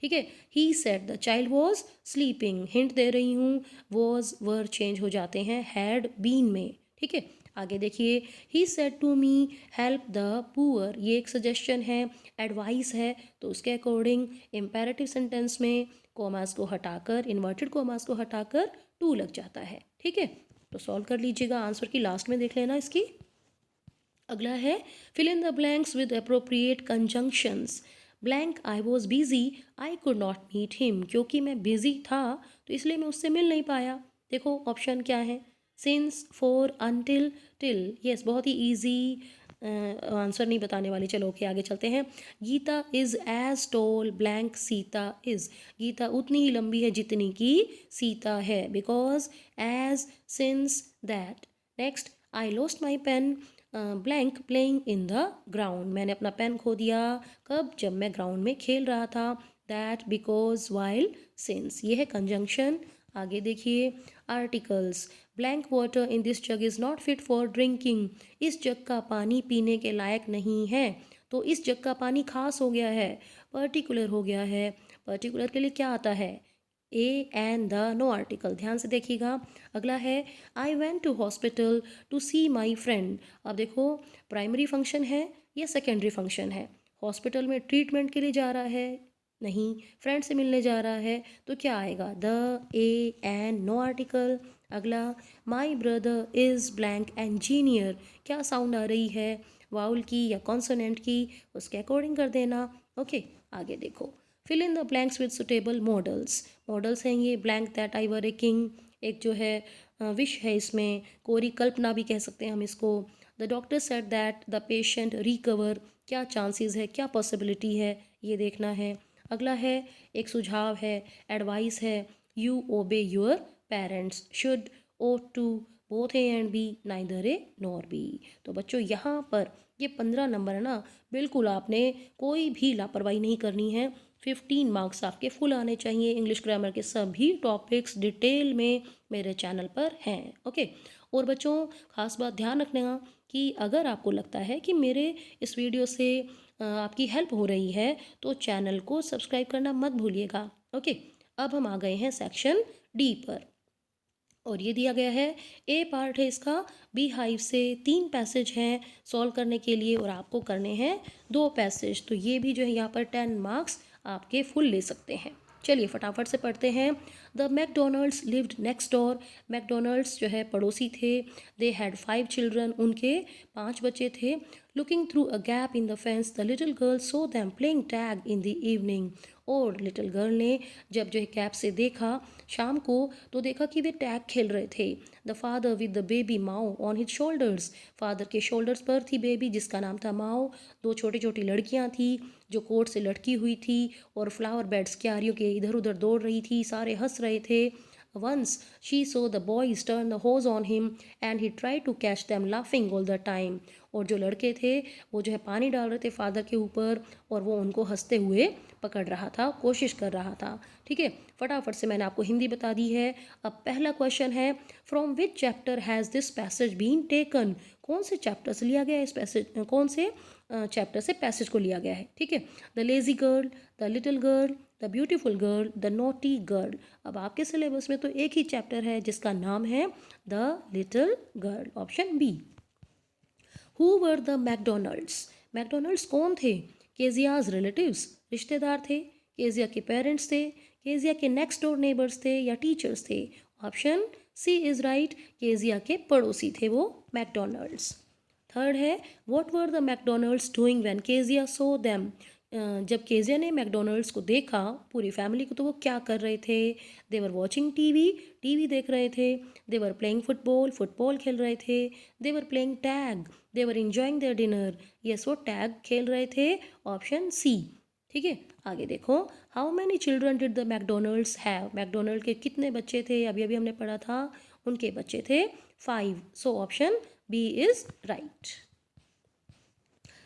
ठीक है, he said the child was sleeping, hint दे रही हूँ, वॉज वर चेंज हो जाते हैं हैड बीन में। ठीक है, आगे देखिए, he said to me help the poor, ये एक सजेशन है, एडवाइस है, तो उसके अकॉर्डिंग इम्पेरेटिव सेंटेंस में कॉमास को हटाकर, इन्वर्टेड कॉमास को हटाकर टू लग जाता है। ठीक है, तो सॉल्व कर लीजिएगा, आंसर की लास्ट में देख लेना इसकी। अगला है fill in the blanks with appropriate conjunctions. Blank I was busy, I could not meet him, क्योंकि मैं बिजी था तो इसलिए मैं उससे मिल नहीं पाया। देखो ऑप्शन क्या है, since, for, until, till. Yes, बहुत ही ईजी, आंसर नहीं बताने वाली। चलो ओके, आगे चलते हैं। Gita is as tall blank Sita is, Gita उतनी ही लंबी है जितनी की सीता है, because, as, since, that. Next, I lost my pen blank playing in the ground, मैंने अपना पेन खो दिया कब, जब मैं ग्राउंड में खेल रहा था। दैट, बिकॉज, वाइल, सिंस, ये है कंजंक्शन। आगे देखिए, articles, blank water in this jug is not fit for drinking, इस जग का पानी पीने के लायक नहीं है। तो इस जग का पानी खास हो गया है, पर्टिकुलर हो गया है। पर्टिकुलर के लिए क्या आता है, A and the, no article, ध्यान से देखिएगा। अगला है, I went to hospital to see my friend. अब देखो, प्राइमरी फंक्शन है या सेकेंडरी फंक्शन है, हॉस्पिटल में ट्रीटमेंट के लिए जा रहा है, नहीं, फ्रेंड से मिलने जा रहा है, तो क्या आएगा, the, a and, no article. अगला, my brother is blank engineer, क्या साउंड आ रही है, वाउल की या कॉन्सोनेंट की, उसके अकॉर्डिंग कर देना। ओके, आगे देखो, fill in the blanks with suitable modals. Modals हैं ये, blank that I were a king, एक जो है विश है इसमें, कोरी कल्पना भी कह सकते हैं हम इसको। The doctor said that the patient recover, क्या चांसेस है, क्या पॉसिबिलिटी है, ये देखना है। अगला है, एक सुझाव है, एडवाइस है, you obey your parents, should, ought to, both A and B, neither A nor B. तो बच्चों यहाँ पर ये 15 नंबर है ना, बिल्कुल आपने कोई भी लापरवाही नहीं करनी है। 15 मार्क्स आपके फुल आने चाहिए। इंग्लिश ग्रामर के सभी टॉपिक्स डिटेल में मेरे चैनल पर हैं। ओके, और बच्चों खास बात ध्यान रखना कि अगर आपको लगता है कि मेरे इस वीडियो से आपकी हेल्प हो रही है तो चैनल को सब्सक्राइब करना मत भूलिएगा। ओके, अब हम आ गए हैं सेक्शन डी पर, और ये दिया गया है, ए पार्ट है इसका, बी हाइव से 3 पैसेज हैं सॉल्व करने के लिए, और आपको करने हैं 2 पैसेज। तो ये भी जो है यहाँ पर 10 मार्क्स आपके फुल ले सकते हैं। चलिए फटाफट से पढ़ते हैं। The McDonald's lived next door, McDonald's जो है पड़ोसी थे। दे हैड 5 चिल्ड्रन, उनके 5 बच्चे थे। Looking through a gap in the fence the little girl so them playing tag in the evening, और लिटिल गर्ल ने जब जो है कैप से देखा शाम को, तो देखा कि वे टैग खेल रहे थे। The father with the baby Mao on his shoulders, father के शोल्डर्स पर थी बेबी जिसका नाम था माओ। 2 छोटी छोटी लड़कियां थी जो कोट से लटकी हुई थी और फ्लावर बेड्स क्यारियों के इधर उधर दौड़ रही थी, सारे हंस रहे थे। Once she saw the boys turn the hose on him and he tried to catch them laughing all the time. और जो लड़के थे वो जो है पानी डाल रहे थे फादर के ऊपर, और वो उनको हंसते हुए पकड़ रहा था, कोशिश कर रहा था। ठीक है, फटाफट से मैंने आपको हिंदी बता दी है। अब पहला क्वेश्चन है, from which chapter has this passage been taken, कौन से चैप्टर से लिया गया है इस पैसेज, कौन से चैप्टर से पैसेज को लिया गया है। ठीक है, the lazy girl, the little girl, the beautiful girl, the naughty girl. अब आपके सिलेबस में तो एक ही चैप्टर है जिसका नाम है the little girl, option B. Who were the McDonalds, McDonalds कौन थे, केजियाज रिलेटिव्स, रिश्तेदार थे, केजिया के पेरेंट्स थे, केजिया के नेक्स्ट डोर नेबर्स थे, या टीचर्स थे। Option C is right, Kezia के पड़ोसी थे वो मैकडोनल्ड्स। थर्ड है what were the McDonalds doing when Kezia saw them, जब केजिया ने मैकडोनल्ड्स को देखा, पूरी फैमिली को, तो वो क्या कर रहे थे? They were watching TV, TV देख रहे थे। They were playing football, football खेल रहे थे। They were playing tag, they were enjoying their dinner, yes वो टैग खेल रहे थे, ऑप्शन सी। ठीक है, आगे देखो, how many children did the McDonalds have, McDonald के कितने बच्चे थे? अभी अभी हमने पढ़ा था, उनके बच्चे थे 5, so option B is right.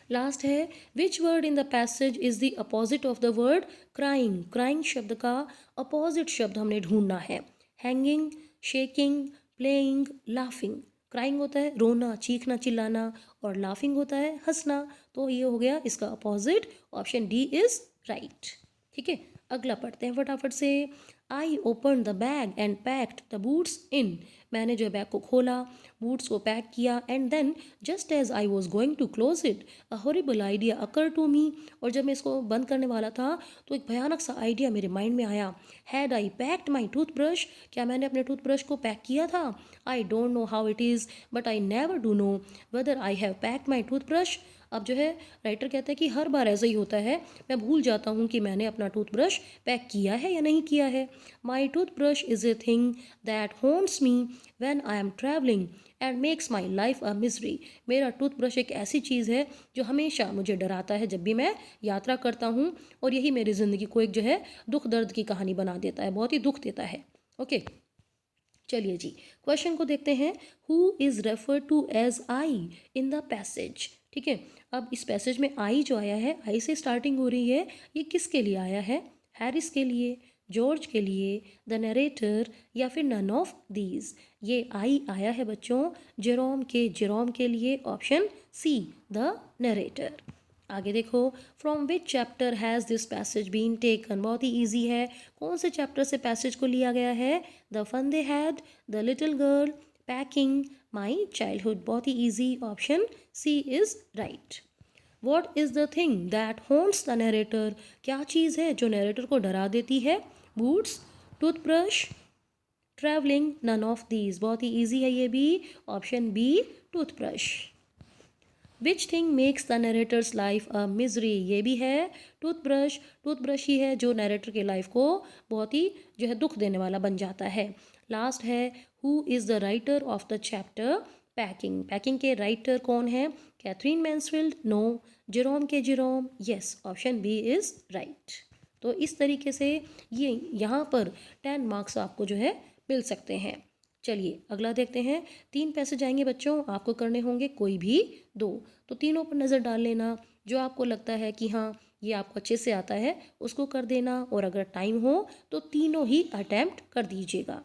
Last है which word in the passage is the opposite of the word crying, crying शब्द का अपोजिट शब्द हमने ढूंढना है। Hanging, shaking, playing, laughing. Crying होता है रोना, चीखना, चिल्लाना, और लाफिंग होता है हंसना, तो ये हो गया इसका opposite, option D is right. ठीक है, अगला पढ़ते हैं फटाफट से। I open the bag and packed the boots in, मैंने जो बैग को खोला, बूट्स को पैक किया, and then just as I was going to close it a horrible idea occur to me, और जब मैं इसको बंद करने वाला था तो एक भयानक सा आइडिया मेरे माइंड में आया। Had I packed my toothbrush, क्या मैंने अपने टूथब्रश को पैक किया था? I don't know how it is but I never do know whether I have packed my toothbrush. अब जो है राइटर कहता है कि हर बार ऐसा ही होता है, मैं भूल जाता हूँ कि मैंने अपना टूथब्रश पैक किया है या नहीं किया है। My toothbrush is a thing that haunts me when I am travelling and makes my life a misery, मेरा टूथब्रश एक ऐसी चीज़ है जो हमेशा मुझे डराता है जब भी मैं यात्रा करता हूँ, और यही मेरी ज़िंदगी को एक जो है दुख दर्द की कहानी बना देता है, बहुत ही दुख देता है। ओके, चलिए जी क्वेश्चन को देखते हैं। Who is refer to as I in the passage. ठीक है, अब इस पैसेज में आई जो आया है, आई से स्टार्टिंग हो रही है, ये किसके लिए आया है? हैरिस के लिए, जॉर्ज के लिए, द नरेटर, या फिर नन ऑफ दीज? ये आई आया है बच्चों जेरोम के लिए, ऑप्शन सी द नरेटर। आगे देखो, from which chapter has this passage been taken, बहुत ही ईजी है, कौन से चैप्टर से पैसेज को लिया गया है? The fun they had, the little girl, packing, my childhood, बहुत ही easy, option C is right. What is the thing that haunts the narrator, क्या चीज़ है जो नरेटर को डरा देती है? Boots, toothbrush, travelling, none of these, बहुत ही ईजी है ये भी, option B toothbrush. Which thing makes the narrator's life a misery, ये भी है टूथब्रश, टूथब्रश ही है जो नरेटर के लाइफ को बहुत ही जो है दुख देने वाला बन जाता है। लास्ट है who is the writer of the chapter packing, packing के राइटर कौन है? Katherine Mansfield, no, Jerome, yes, option B is right. तो इस तरीके से ये यहाँ पर 10 मार्क्स आपको जो है मिल सकते हैं। चलिए अगला देखते हैं। 3 पैसेज आएंगे बच्चों, आपको करने होंगे कोई भी 2, तो तीनों पर नज़र डाल लेना, जो आपको लगता है कि हाँ ये आपको अच्छे से आता है उसको कर देना, और अगर टाइम हो तो तीनों ही अटैम्प्ट कर दीजिएगा।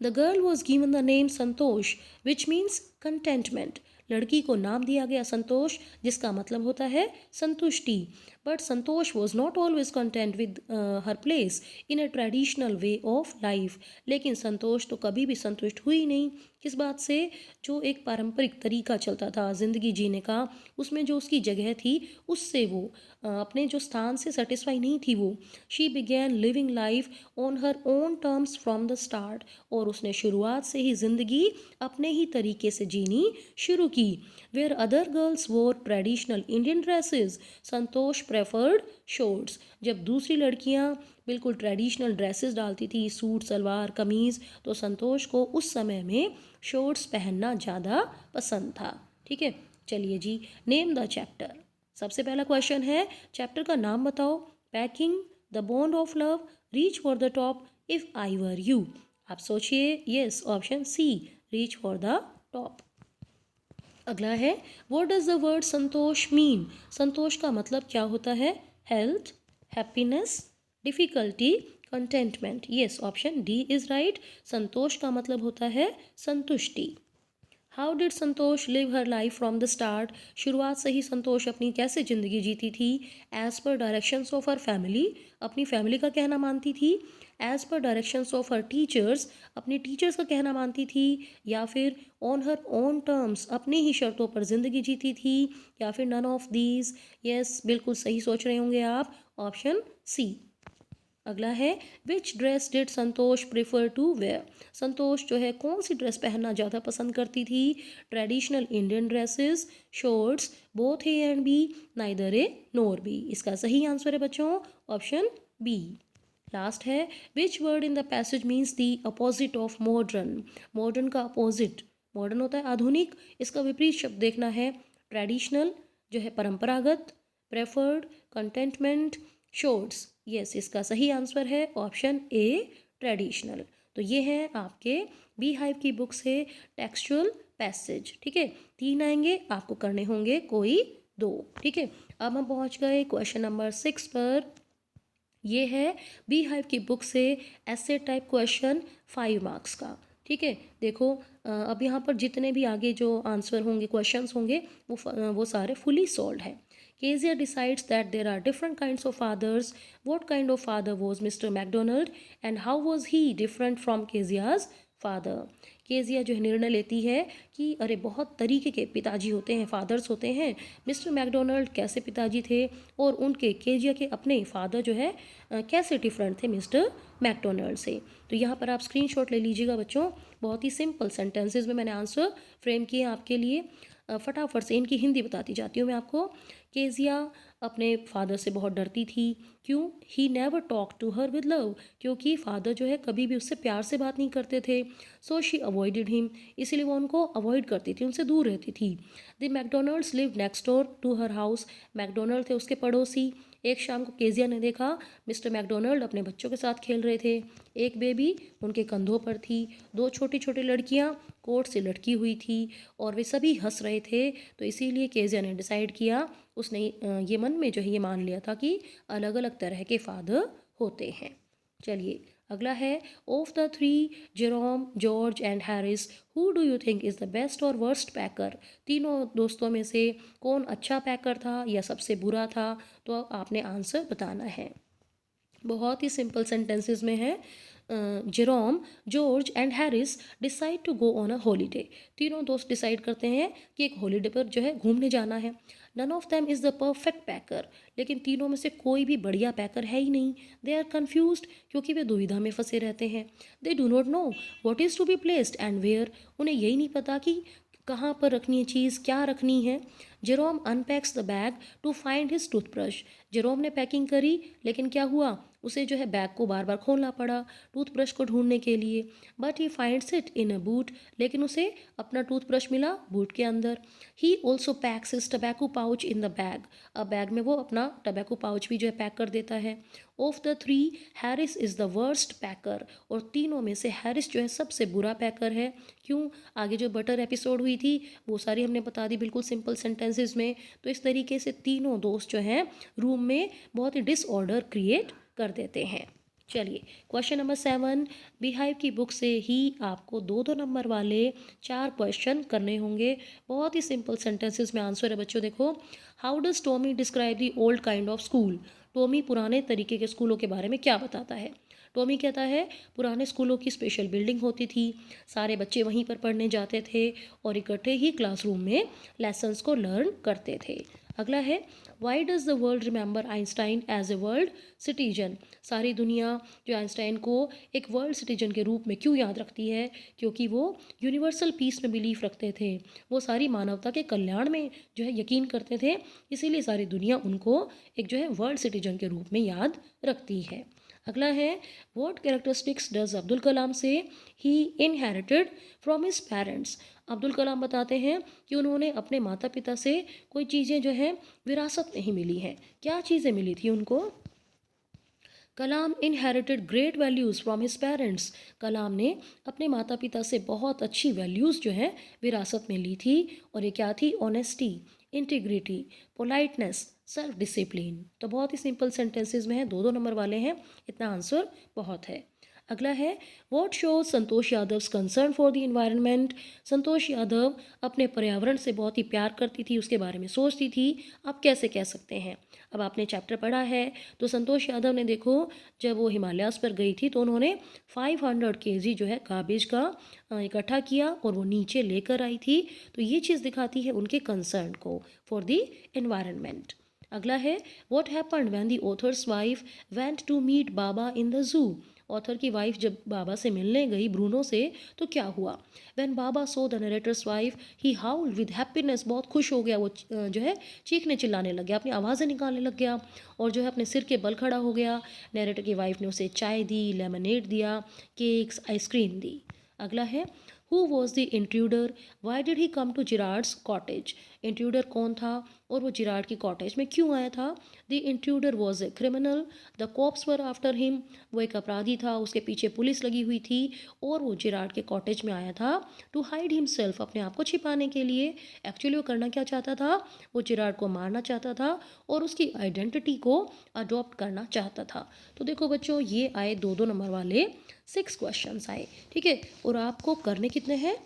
The girl was given the name Santosh which means contentment, लड़की को नाम दिया गया संतोष जिसका मतलब होता है संतुष्टि। But Santosh was not always content with her place in a traditional way of life, लेकिन संतोष तो कभी भी संतुष्ट हुई नहीं, किस बात से? जो एक पारंपरिक तरीका चलता था ज़िंदगी जीने का, उसमें जो उसकी जगह थी उससे वो अपने जो स्थान से सेटिस्फाई नहीं थी वो। She began living life on her own terms from the start, और उसने शुरुआत से ही ज़िंदगी अपने ही तरीके से जीनी शुरू की। वेयर अदर गर्ल्स वोर ट्रेडिशनल इंडियन ड्रेसेस, संतोष प्रेफर्ड शॉर्ट्स, जब दूसरी लड़कियां बिल्कुल ट्रेडिशनल ड्रेसेस डालती थी, सूट, सलवार, कमीज़, तो संतोष को उस समय में शॉर्ट्स पहनना ज़्यादा पसंद था। ठीक है, चलिए जी, नेम द चैप्टर। सबसे पहला क्वेश्चन है चैप्टर का नाम बताओ। Packing, the bond of love, reach for the top, if I were you. आप सोचिए, yes, option C, reach for the top. अगला है what does the word Santosh mean, Santosh का मतलब क्या होता है? Health, happiness, difficulty, contentment, yes, option D is right. Santosh का मतलब होता है संतुष्टि। How did Santosh live her life from the start, शुरुआत से ही संतोष अपनी कैसे ज़िंदगी जीती थी? As per directions of her family, अपनी फैमिली का कहना मानती थी। As per directions of her teachers, अपने टीचर्स का कहना मानती थी। या फिर ऑन हर ओन टर्म्स, अपनी ही शर्तों पर ज़िंदगी जीती थी। या फिर नन ऑफ दीज, यस, बिल्कुल सही सोच रहे होंगे आप, ऑप्शन सी। अगला है which dress did Santosh prefer to wear. Santosh जो है कौन सी ड्रेस पहनना ज़्यादा पसंद करती थी। Traditional Indian dresses, shorts, both A and B, neither A nor B. इसका सही आंसर है बच्चों ऑप्शन बी। लास्ट है which word in the passage means the opposite of modern. Modern का अपोजिट, मॉडर्न होता है आधुनिक, इसका विपरीत शब्द देखना है। ट्रेडिशनल जो है परंपरागत, प्रेफर्ड, कंटेंटमेंट, शॉर्ट्स। यस, इसका सही आंसर है ऑप्शन ए ट्रेडिशनल। तो ये है आपके बी हाइव की बुक से टेक्सचुअल पैसेज। ठीक है, 3 आएंगे, आपको करने होंगे कोई 2। ठीक है, अब हम पहुंच गए क्वेश्चन नंबर 6 पर। ये है बी हाइव की बुक से ऐसे टाइप क्वेश्चन 5 मार्क्स का। ठीक है, देखो अब यहाँ पर जितने भी आगे जो आंसर होंगे, क्वेश्चंस होंगे, वो सारे फुली सॉल्व है। Kezia decides that there are different kinds of fathers. What kind of father was Mr. MacDonald and how was he different from Kezia's father? Kezia जो है निर्णय लेती है कि अरे बहुत तरीके के पिताजी होते हैं, फादर्स होते हैं। मिस्टर मैकडोनल्ड कैसे पिताजी थे और उनके केजिया के अपने फादर जो है कैसे डिफरेंट थे मिस्टर मैकडोनल्ड से। तो यहाँ पर आप स्क्रीनशॉट ले लीजिएगा बच्चों। बहुत ही सिंपल सेंटेंसेस में मैंने आंसर फ्रेम किए आपके लिए। फटाफट से इनकी हिंदी बताती जाती हूँ मैं आपको। केजिया अपने फादर से बहुत डरती थी। क्यों? He never talk to her with love, क्योंकि फादर जो है कभी भी उससे प्यार से बात नहीं करते थे। सो शी अवॉइडेड हिम, इसलिए वो उनको अवॉइड करती थी, उनसे दूर रहती थी। The McDonalds live next door to her house, McDonald थे उसके पड़ोसी। एक शाम को केजिया ने देखा मिस्टर मैकडोनल्ड अपने बच्चों के साथ खेल रहे थे। एक बेबी उनके कंधों पर थी, 2 छोटी छोटी लड़कियां कोट से लटकी हुई थी और वे सभी हंस रहे थे। तो इसीलिए केजिया ने डिसाइड किया, उसने ये मन में जो है ये मान लिया था कि अलग अलग तरह के फादर होते हैं। चलिए अगला है of the 3 Jerome, George and Harris, who do you think is the best और वर्स्ट पैकर। तीनों दोस्तों में से कौन अच्छा पैकर था या सबसे बुरा था, तो आपने आंसर बताना है। बहुत ही सिंपल सेंटेंसेस में है। Jerome, George and Harris decide to go on a holiday. तीनों दोस्त डिसाइड करते हैं कि एक हॉलीडे पर जो है घूमने जाना है। None of them is the perfect packer, लेकिन तीनों में से कोई भी बढ़िया पैकर है ही नहीं। दे आर कन्फ्यूज्ड, क्योंकि वे दुविधा में फंसे रहते हैं। They do not know what is to be placed and where, उन्हें यही नहीं पता कि कहाँ पर रखनी है चीज़, क्या रखनी है। Jerome unpacks the bag to find his toothbrush, Jerome ने पैकिंग करी, लेकिन क्या हुआ, उसे जो है बैग को बार बार खोलना पड़ा टूथब्रश को ढूंढने के लिए। But he finds it in a boot, लेकिन उसे अपना टूथब्रश मिला बूट के अंदर। He also PACS his tobacco pouch in the bag, अब बैग में वो अपना टबैको पाउच भी जो है पैक कर देता है। Of the 3 Harris is the worst packer, और तीनों में से हैरिस जो है सबसे बुरा पैकर है। क्यों? आगे जो बटर एपिसोड हुई थी वो सारी हमने बता दी बिल्कुल सिंपल सेंटेंसेस में। तो इस तरीके से तीनों दोस्त जो हैं रूम में बहुत ही डिसऑर्डर क्रिएट कर देते हैं। चलिए क्वेश्चन नंबर 7, बिहाइव की बुक से ही आपको 2-2 नंबर वाले 4 क्वेश्चन करने होंगे। बहुत ही सिंपल सेंटेंसेस में आंसर है बच्चों। देखो, how does Tommy describe the old kind of school. Tommy पुराने तरीके के स्कूलों के बारे में क्या बताता है। टॉमी कहता है पुराने स्कूलों की स्पेशल बिल्डिंग होती थी, सारे बच्चे वहीं पर पढ़ने जाते थे और इकट्ठे ही क्लासरूम में लेसन्स को लर्न करते थे। अगला है why does the world remember Einstein as a world citizen. सारी दुनिया जो आइंस्टाइन को एक वर्ल्ड सिटीजन के रूप में क्यों याद रखती है, क्योंकि वो यूनिवर्सल पीस में बिलीव रखते थे, वो सारी मानवता के कल्याण में जो है यकीन करते थे, इसीलिए सारी दुनिया उनको एक जो है वर्ल्ड सिटीजन के रूप में याद रखती है। अगला है what characteristics does Abdul Kalam से ही inherited from his parents. Abdul Kalam बताते हैं कि उन्होंने अपने माता पिता से कोई चीज़ें जो हैं विरासत में ही मिली हैं। क्या चीज़ें मिली थी उनको? Kalam inherited great values from his parents. Kalam ने अपने माता पिता से बहुत अच्छी वैल्यूज़ जो है विरासत में ली थी, और ये क्या थी? Honesty, integrity, politeness, self discipline. तो बहुत ही सिंपल सेंटेंसेस में है, 2-2 नंबर वाले हैं, इतना आंसर बहुत है। अगला है what shows Santosh Yadav concern for the environment. Santosh Yadav अपने पर्यावरण से बहुत ही प्यार करती थी, उसके बारे में सोचती थी। आप कैसे कह सकते हैं? अब आपने चैप्टर पढ़ा है तो संतोष यादव ने देखो जब वो हिमालयास पर गई थी तो उन्होंने 500 केजी जो है गार्बेज का इकट्ठा किया और वो नीचे लेकर आई थी। तो ये चीज़ दिखाती है उनके कंसर्न को फॉर द एनवायरनमेंट। अगला है what happened when the author's wife went to meet Baba in the zoo. Author की वाइफ जब बाबा से मिलने गई ब्रूनो से तो क्या हुआ। When Baba saw the narrator's wife he howled with happiness, बहुत खुश हो गया वो, जो है चीखने चिल्लाने लग गया, अपनी आवाज़ें निकालने लग गया और जो है अपने सिर के बल खड़ा हो गया। नरेटर की वाइफ ने उसे चाय दी, लेमनेड दिया, केक्स, आइसक्रीम दी। अगला है who was the intruder, why did he come to Girard's cottage. Intruder कौन था और वो जिरार्ड की कॉटेज में क्यों आया था। The intruder was a criminal, the cops were after him, वो एक अपराधी था, उसके पीछे पुलिस लगी हुई थी और वो जिरार्ड के कॉटेज में आया था टू हाइड हिमसेल्फ, अपने आप को छिपाने के लिए। एक्चुअली वो करना क्या चाहता था, वो जिरार्ड को मारना चाहता था और उसकी आइडेंटिटी को अडॉप्ट करना चाहता था। तो देखो बच्चों, ये आए 2-2 नंबर वाले 6 क्वेश्चंस आए, ठीक है। और आपको करने कितने हैं,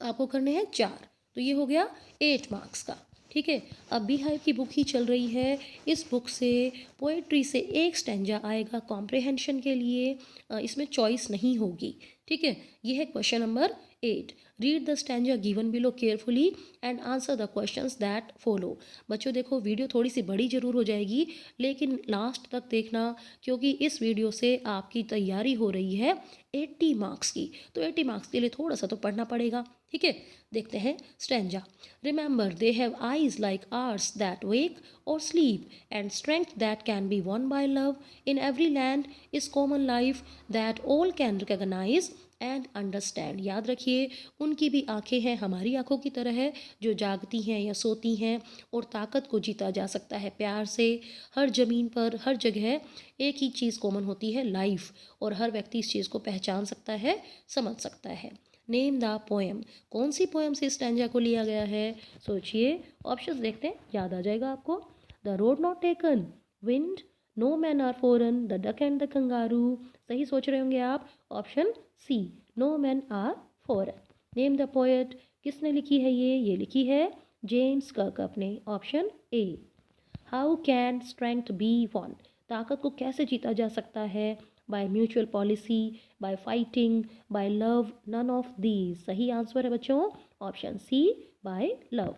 आपको करने हैं 4, तो ये हो गया 8 मार्क्स का, ठीक है। अब बी हाइव की बुक ही चल रही है, इस बुक से पोएट्री से एक स्टैंजा आएगा कॉम्प्रिहेंशन के लिए, इसमें चॉइस नहीं होगी, ठीक है। ये है question number 8। Read the stanza given below carefully and answer the questions that follow. बच्चों देखो, वीडियो थोड़ी सी बड़ी ज़रूर हो जाएगी लेकिन लास्ट तक देखना, क्योंकि इस वीडियो से आपकी तैयारी हो रही है 80 मार्क्स की, तो 80 मार्क्स के लिए थोड़ा सा तो पढ़ना पड़ेगा, ठीक है। देखते हैं stanza. Remember they have eyes like ours that wake or sleep and strength that can be won by love. In every land is common life that all can recognise and understand. याद रखिए, उनकी भी आंखें हैं हमारी आंखों की तरह है, जो जागती हैं या सोती हैं, और ताकत को जीता जा सकता है प्यार से। हर ज़मीन पर हर जगह एक ही चीज़ कॉमन होती है, लाइफ, और हर व्यक्ति इस चीज़ को पहचान सकता है, समझ सकता है। नेम द पोएम, कौन सी पोएम से स्टैंजा को लिया गया है, सोचिए। ऑप्शंस देखते हैं, याद आ जाएगा आपको। The road not taken, wind, no men are foreign, the duck and the kangaroo. सही सोच रहे होंगे आप, option C, no men are foreign. Name the poet, किसने लिखी है ये लिखी है जेम्स कर्क ने, option A. How can strength be won, ताकत को कैसे जीता जा सकता है, by mutual policy, by fighting, by love, none of these. सही आंसर है बच्चों, ऑप्शन सी, बाय लव।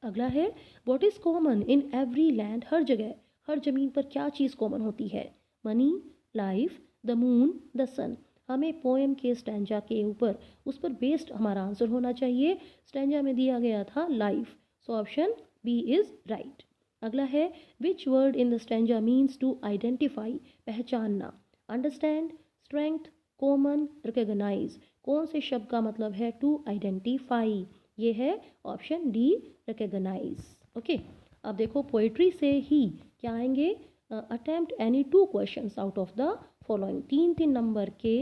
अगला है what is common in every land, हर जगह हर जमीन पर क्या चीज़ कॉमन होती है, money, life, the moon, the sun. हमें पोएम के स्टैंजा के ऊपर, उस पर बेस्ड हमारा आंसर होना चाहिए। स्टैंजा में दिया गया था life, so option B is right. अगला है which word in the stanza means to identify, पहचानना, अंडरस्टैंड, स्ट्रेंथ, कॉमन, रिकॉग्नाइज। कौन से शब्द का मतलब है टू आइडेंटिफाई, ये है ऑप्शन डी, रिकॉग्नाइज। ओके, अब देखो पोइट्री से ही क्या आएंगे, attempt any 2 questions out of the following. 3-3 number के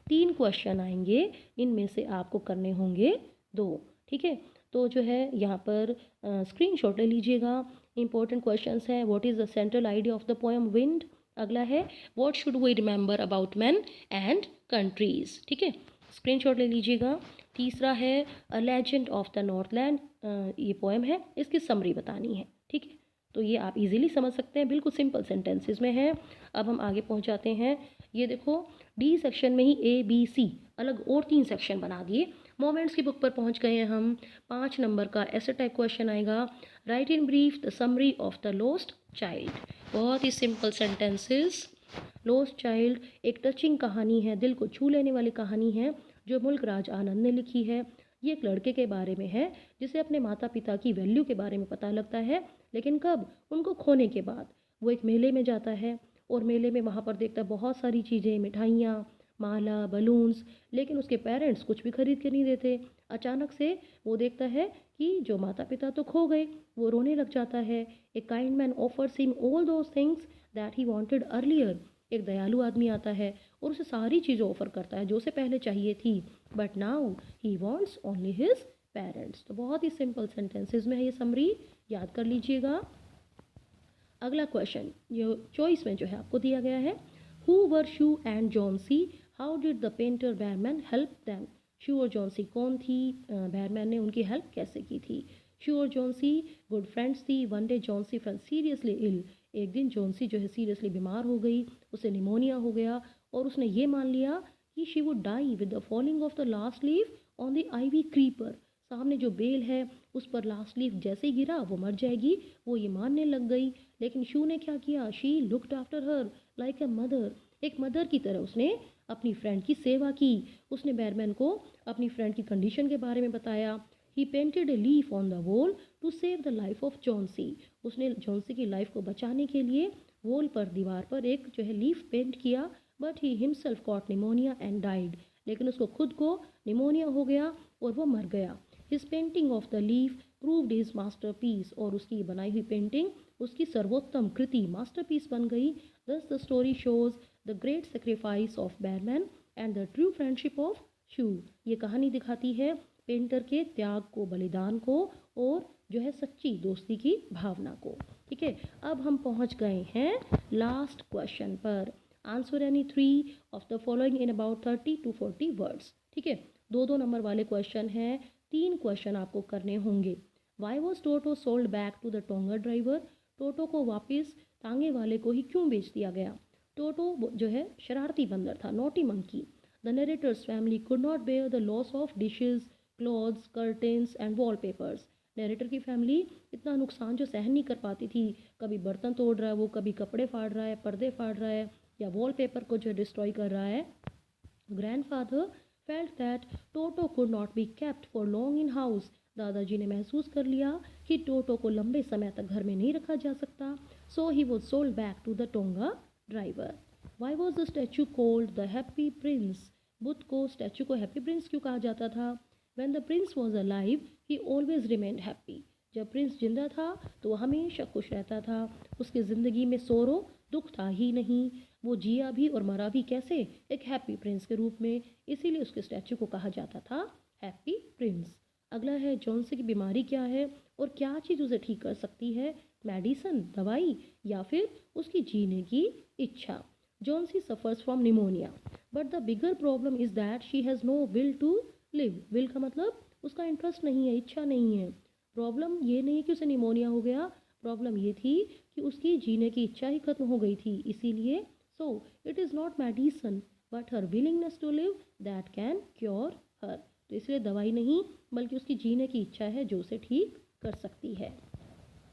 3 क्वेश्चन आएंगे, इनमें से आपको करने होंगे 2, ठीक है। तो जो है यहाँ पर स्क्रीनशॉट ले लीजिएगा। इंपॉर्टेंट क्वेश्चंस हैं, what is the central idea of the poem wind. अगला है what should we remember about man and countries, ठीक है, स्क्रीनशॉट ले लीजिएगा। तीसरा है a legend of the northland, ये पोएम है, इसकी समरी बतानी है, ठीक है। तो ये आप इजीली समझ सकते हैं, बिल्कुल सिंपल सेंटेंसेस में है। अब हम आगे पहुंच जाते हैं। ये देखो डी सेक्शन में ही ABC अलग और 3 सेक्शन बना दिए। मोमेंट्स की बुक पर पहुंच गए हैं हम। 5 नंबर का ऐसे टाइप क्वेश्चन आएगा, right in brief the summary of the lost child. बहुत ही सिंपल सेंटेंसेस। लॉस्ट चाइल्ड एक टचिंग कहानी है, दिल को छू लेने वाली कहानी है, जो मुल्क राज आनंद ने लिखी है। ये एक लड़के के बारे में है जिसे अपने माता पिता की वैल्यू के बारे में पता लगता है, लेकिन कब, उनको खोने के बाद। वो एक मेले में जाता है और मेले में वहाँ पर देखता है बहुत सारी चीज़ें, मिठाइयाँ, माला, बलून्स, लेकिन उसके पेरेंट्स कुछ भी खरीद के नहीं देते। अचानक से वो देखता है कि जो माता पिता तो खो गए, वो रोने लग जाता है। A kind man offers him all those things that he wanted earlier. एक दयालु आदमी आता है और उसे सारी चीज़ें ऑफर करता है जो उसे पहले चाहिए थी, but now he wants only his parents. तो बहुत ही सिंपल सेंटेंसेस में है ये समरी, याद कर लीजिएगा। अगला क्वेश्चन जो चॉइस में जो है आपको दिया गया है, who were Sue and Johnsy, how did the painter Behrman help them. Sue और जॉन्सी कौन थी, बैरमैन ने उनकी हेल्प कैसे की थी। शू और जॉन्सी गुड फ्रेंड्स थी। One day Johnsy fell seriously ill, एक दिन जॉन्सी जो है सीरियसली बीमार हो गई, उसे निमोनिया हो गया और उसने ये मान लिया कि she would die with the falling of the last leaf on the ivy creeper. सामने जो बेल है उस पर लास्ट लीफ जैसे ही गिरा वो मर जाएगी, वो ये मानने लग गई। लेकिन शू ने क्या किया, she looked after her like a mother, एक मदर की तरह उसने अपनी फ्रेंड की सेवा की। उसने बैरमैन को अपनी फ्रेंड की कंडीशन के बारे में बताया। He painted a leaf on the wall to save the life of Johnsy, उसने जॉन्सी की लाइफ को बचाने के लिए वॉल पर, दीवार पर एक जो है लीफ पेंट किया। But he himself caught pneumonia and died, लेकिन उसको खुद को निमोनिया हो गया और वो मर गया। His painting of the leaf proved his masterpiece, और उसकी बनाई हुई पेंटिंग उसकी सर्वोत्तम कृति मास्टरपीस बन गई। Thus the story shows the great sacrifice of Behrman and the true friendship of Sue, ये कहानी दिखाती है पेंटर के त्याग को, बलिदान को, और जो है सच्ची दोस्ती की भावना को। ठीक है, अब हम पहुंच गए हैं लास्ट क्वेश्चन पर। Answer any 3 of the following in about 30 to 40 words. ठीक है, 2-2 नंबर वाले क्वेश्चन हैं, 3 क्वेश्चन आपको करने होंगे। Why was Toto sold back to the tonga driver, Toto को वापस तांगे वाले को ही क्यों बेच दिया गया। टोटो जो है शरारती बंदर था, naughty monkey. The narrator's family could not bear the loss of dishes, clothes, curtains and wallpapers, narrator की फैमिली इतना नुकसान जो सहन नहीं कर पाती थी, कभी बर्तन तोड़ रहा है वो, कभी कपड़े फाड़ रहा है, पर्दे फाड़ रहा है, या वॉलपेपर को जो डिस्ट्रॉय कर रहा है। Grandfather felt that toto could not be kept for long in house, दादाजी ने महसूस कर लिया कि टोटो को लंबे समय तक घर में नहीं रखा जा सकता। So he was sold back to the tonga driver. Why was the statue called the happy prince, बुद्ध को स्टैचू को हैप्पी प्रिंस क्यों कहा जाता था। When the prince was alive he always remained happy, जब प्रिंस जिंदा था तो वह हमेशा खुश रहता था, उसकी ज़िंदगी में सोरो दुख था ही नहीं, वो जिया भी और मरा भी कैसे, एक हैप्पी प्रिंस के रूप में, इसीलिए उसके स्टैचू को कहा जाता था हैप्पी प्रिंस। अगला है जॉन्सी की बीमारी क्या है और क्या चीज़ उसे ठीक कर सकती है, मेडिसन दवाई या फिर उसकी जीने की इच्छा। Johnsy suffers from pneumonia but the bigger problem is that she has no will to live, will का मतलब उसका इंटरेस्ट नहीं है, इच्छा नहीं है। प्रॉब्लम ये नहीं है कि उसे निमोनिया हो गया, प्रॉब्लम ये थी कि उसकी जीने की इच्छा ही खत्म हो गई थी, इसीलिए so it is not medicine but her willingness to live that can cure her, तो इसलिए दवाई नहीं बल्कि उसकी जीने की इच्छा है जो उसे ठीक कर सकती है।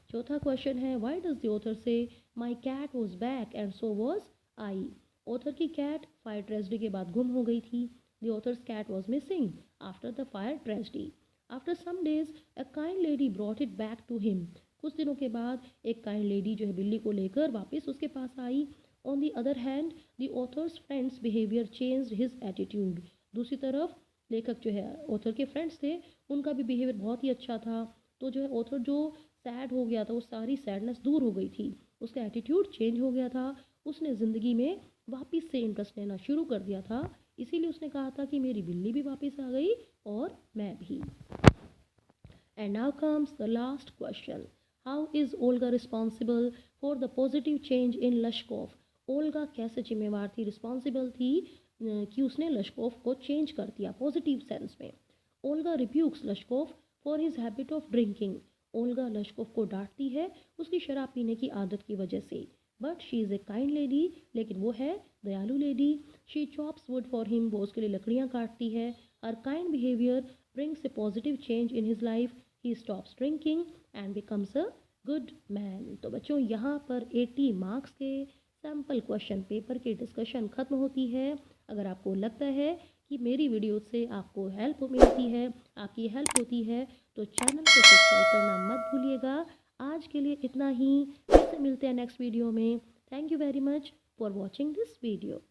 चौथा क्वेश्चन है why does the author say my cat was back and so was I, author की कैट फायर ट्रेजिडी के बाद गुम हो गई थी। The author's cat was missing after the fire tragedy. After some days a kind lady brought it back to him, कुछ दिनों के बाद एक काइंड लेडी जो है बिल्ली को लेकर वापस उसके पास आई। On the other hand the author's friends behaviour changed his attitude, दूसरी तरफ लेखक जो है ऑथर के फ्रेंड्स थे उनका भी बिहेवियर बहुत ही अच्छा था, तो जो है ऑथर जो सैड हो गया था वो सारी सैडनेस दूर हो गई थी, उसका एटीट्यूड चेंज हो गया था, उसने ज़िंदगी में वापस से इंटरेस्ट लेना शुरू कर दिया था, इसीलिए उसने कहा था कि मेरी बिल्ली भी वापस आ गई और मैं भी। And now comes the last question. How is Olga responsible for the positive change in Lashkov? Olga कैसे जिम्मेवार थी, रिस्पॉन्सिबल थी कि उसने लश्कोव को चेंज कर दिया पॉजिटिव सेंस में। Olga rebukes Lashkov for his habit of drinking, Olga Lashkov को डांटती है उसकी शराब पीने की आदत की वजह से। But she is a kind lady, लेकिन वो है दयालु lady. She chops wood for him, वो उसके लिए लकड़ियाँ काटती है। Her kind behaviour brings a positive change in his life. He stops drinking and becomes a good man. तो बच्चों यहाँ पर 80 मार्क्स के सैम्पल क्वेश्चन पेपर की डिस्कशन ख़त्म होती है। अगर आपको लगता है कि मेरी वीडियो से आपको हेल्प मिलती है, आपकी हेल्प होती है, तो चैनल को सब्सक्राइब करना मत भूलिएगा। आज के लिए इतना ही, फिर से मिलते हैं नेक्स्ट वीडियो में। Thank you very much for watching this video.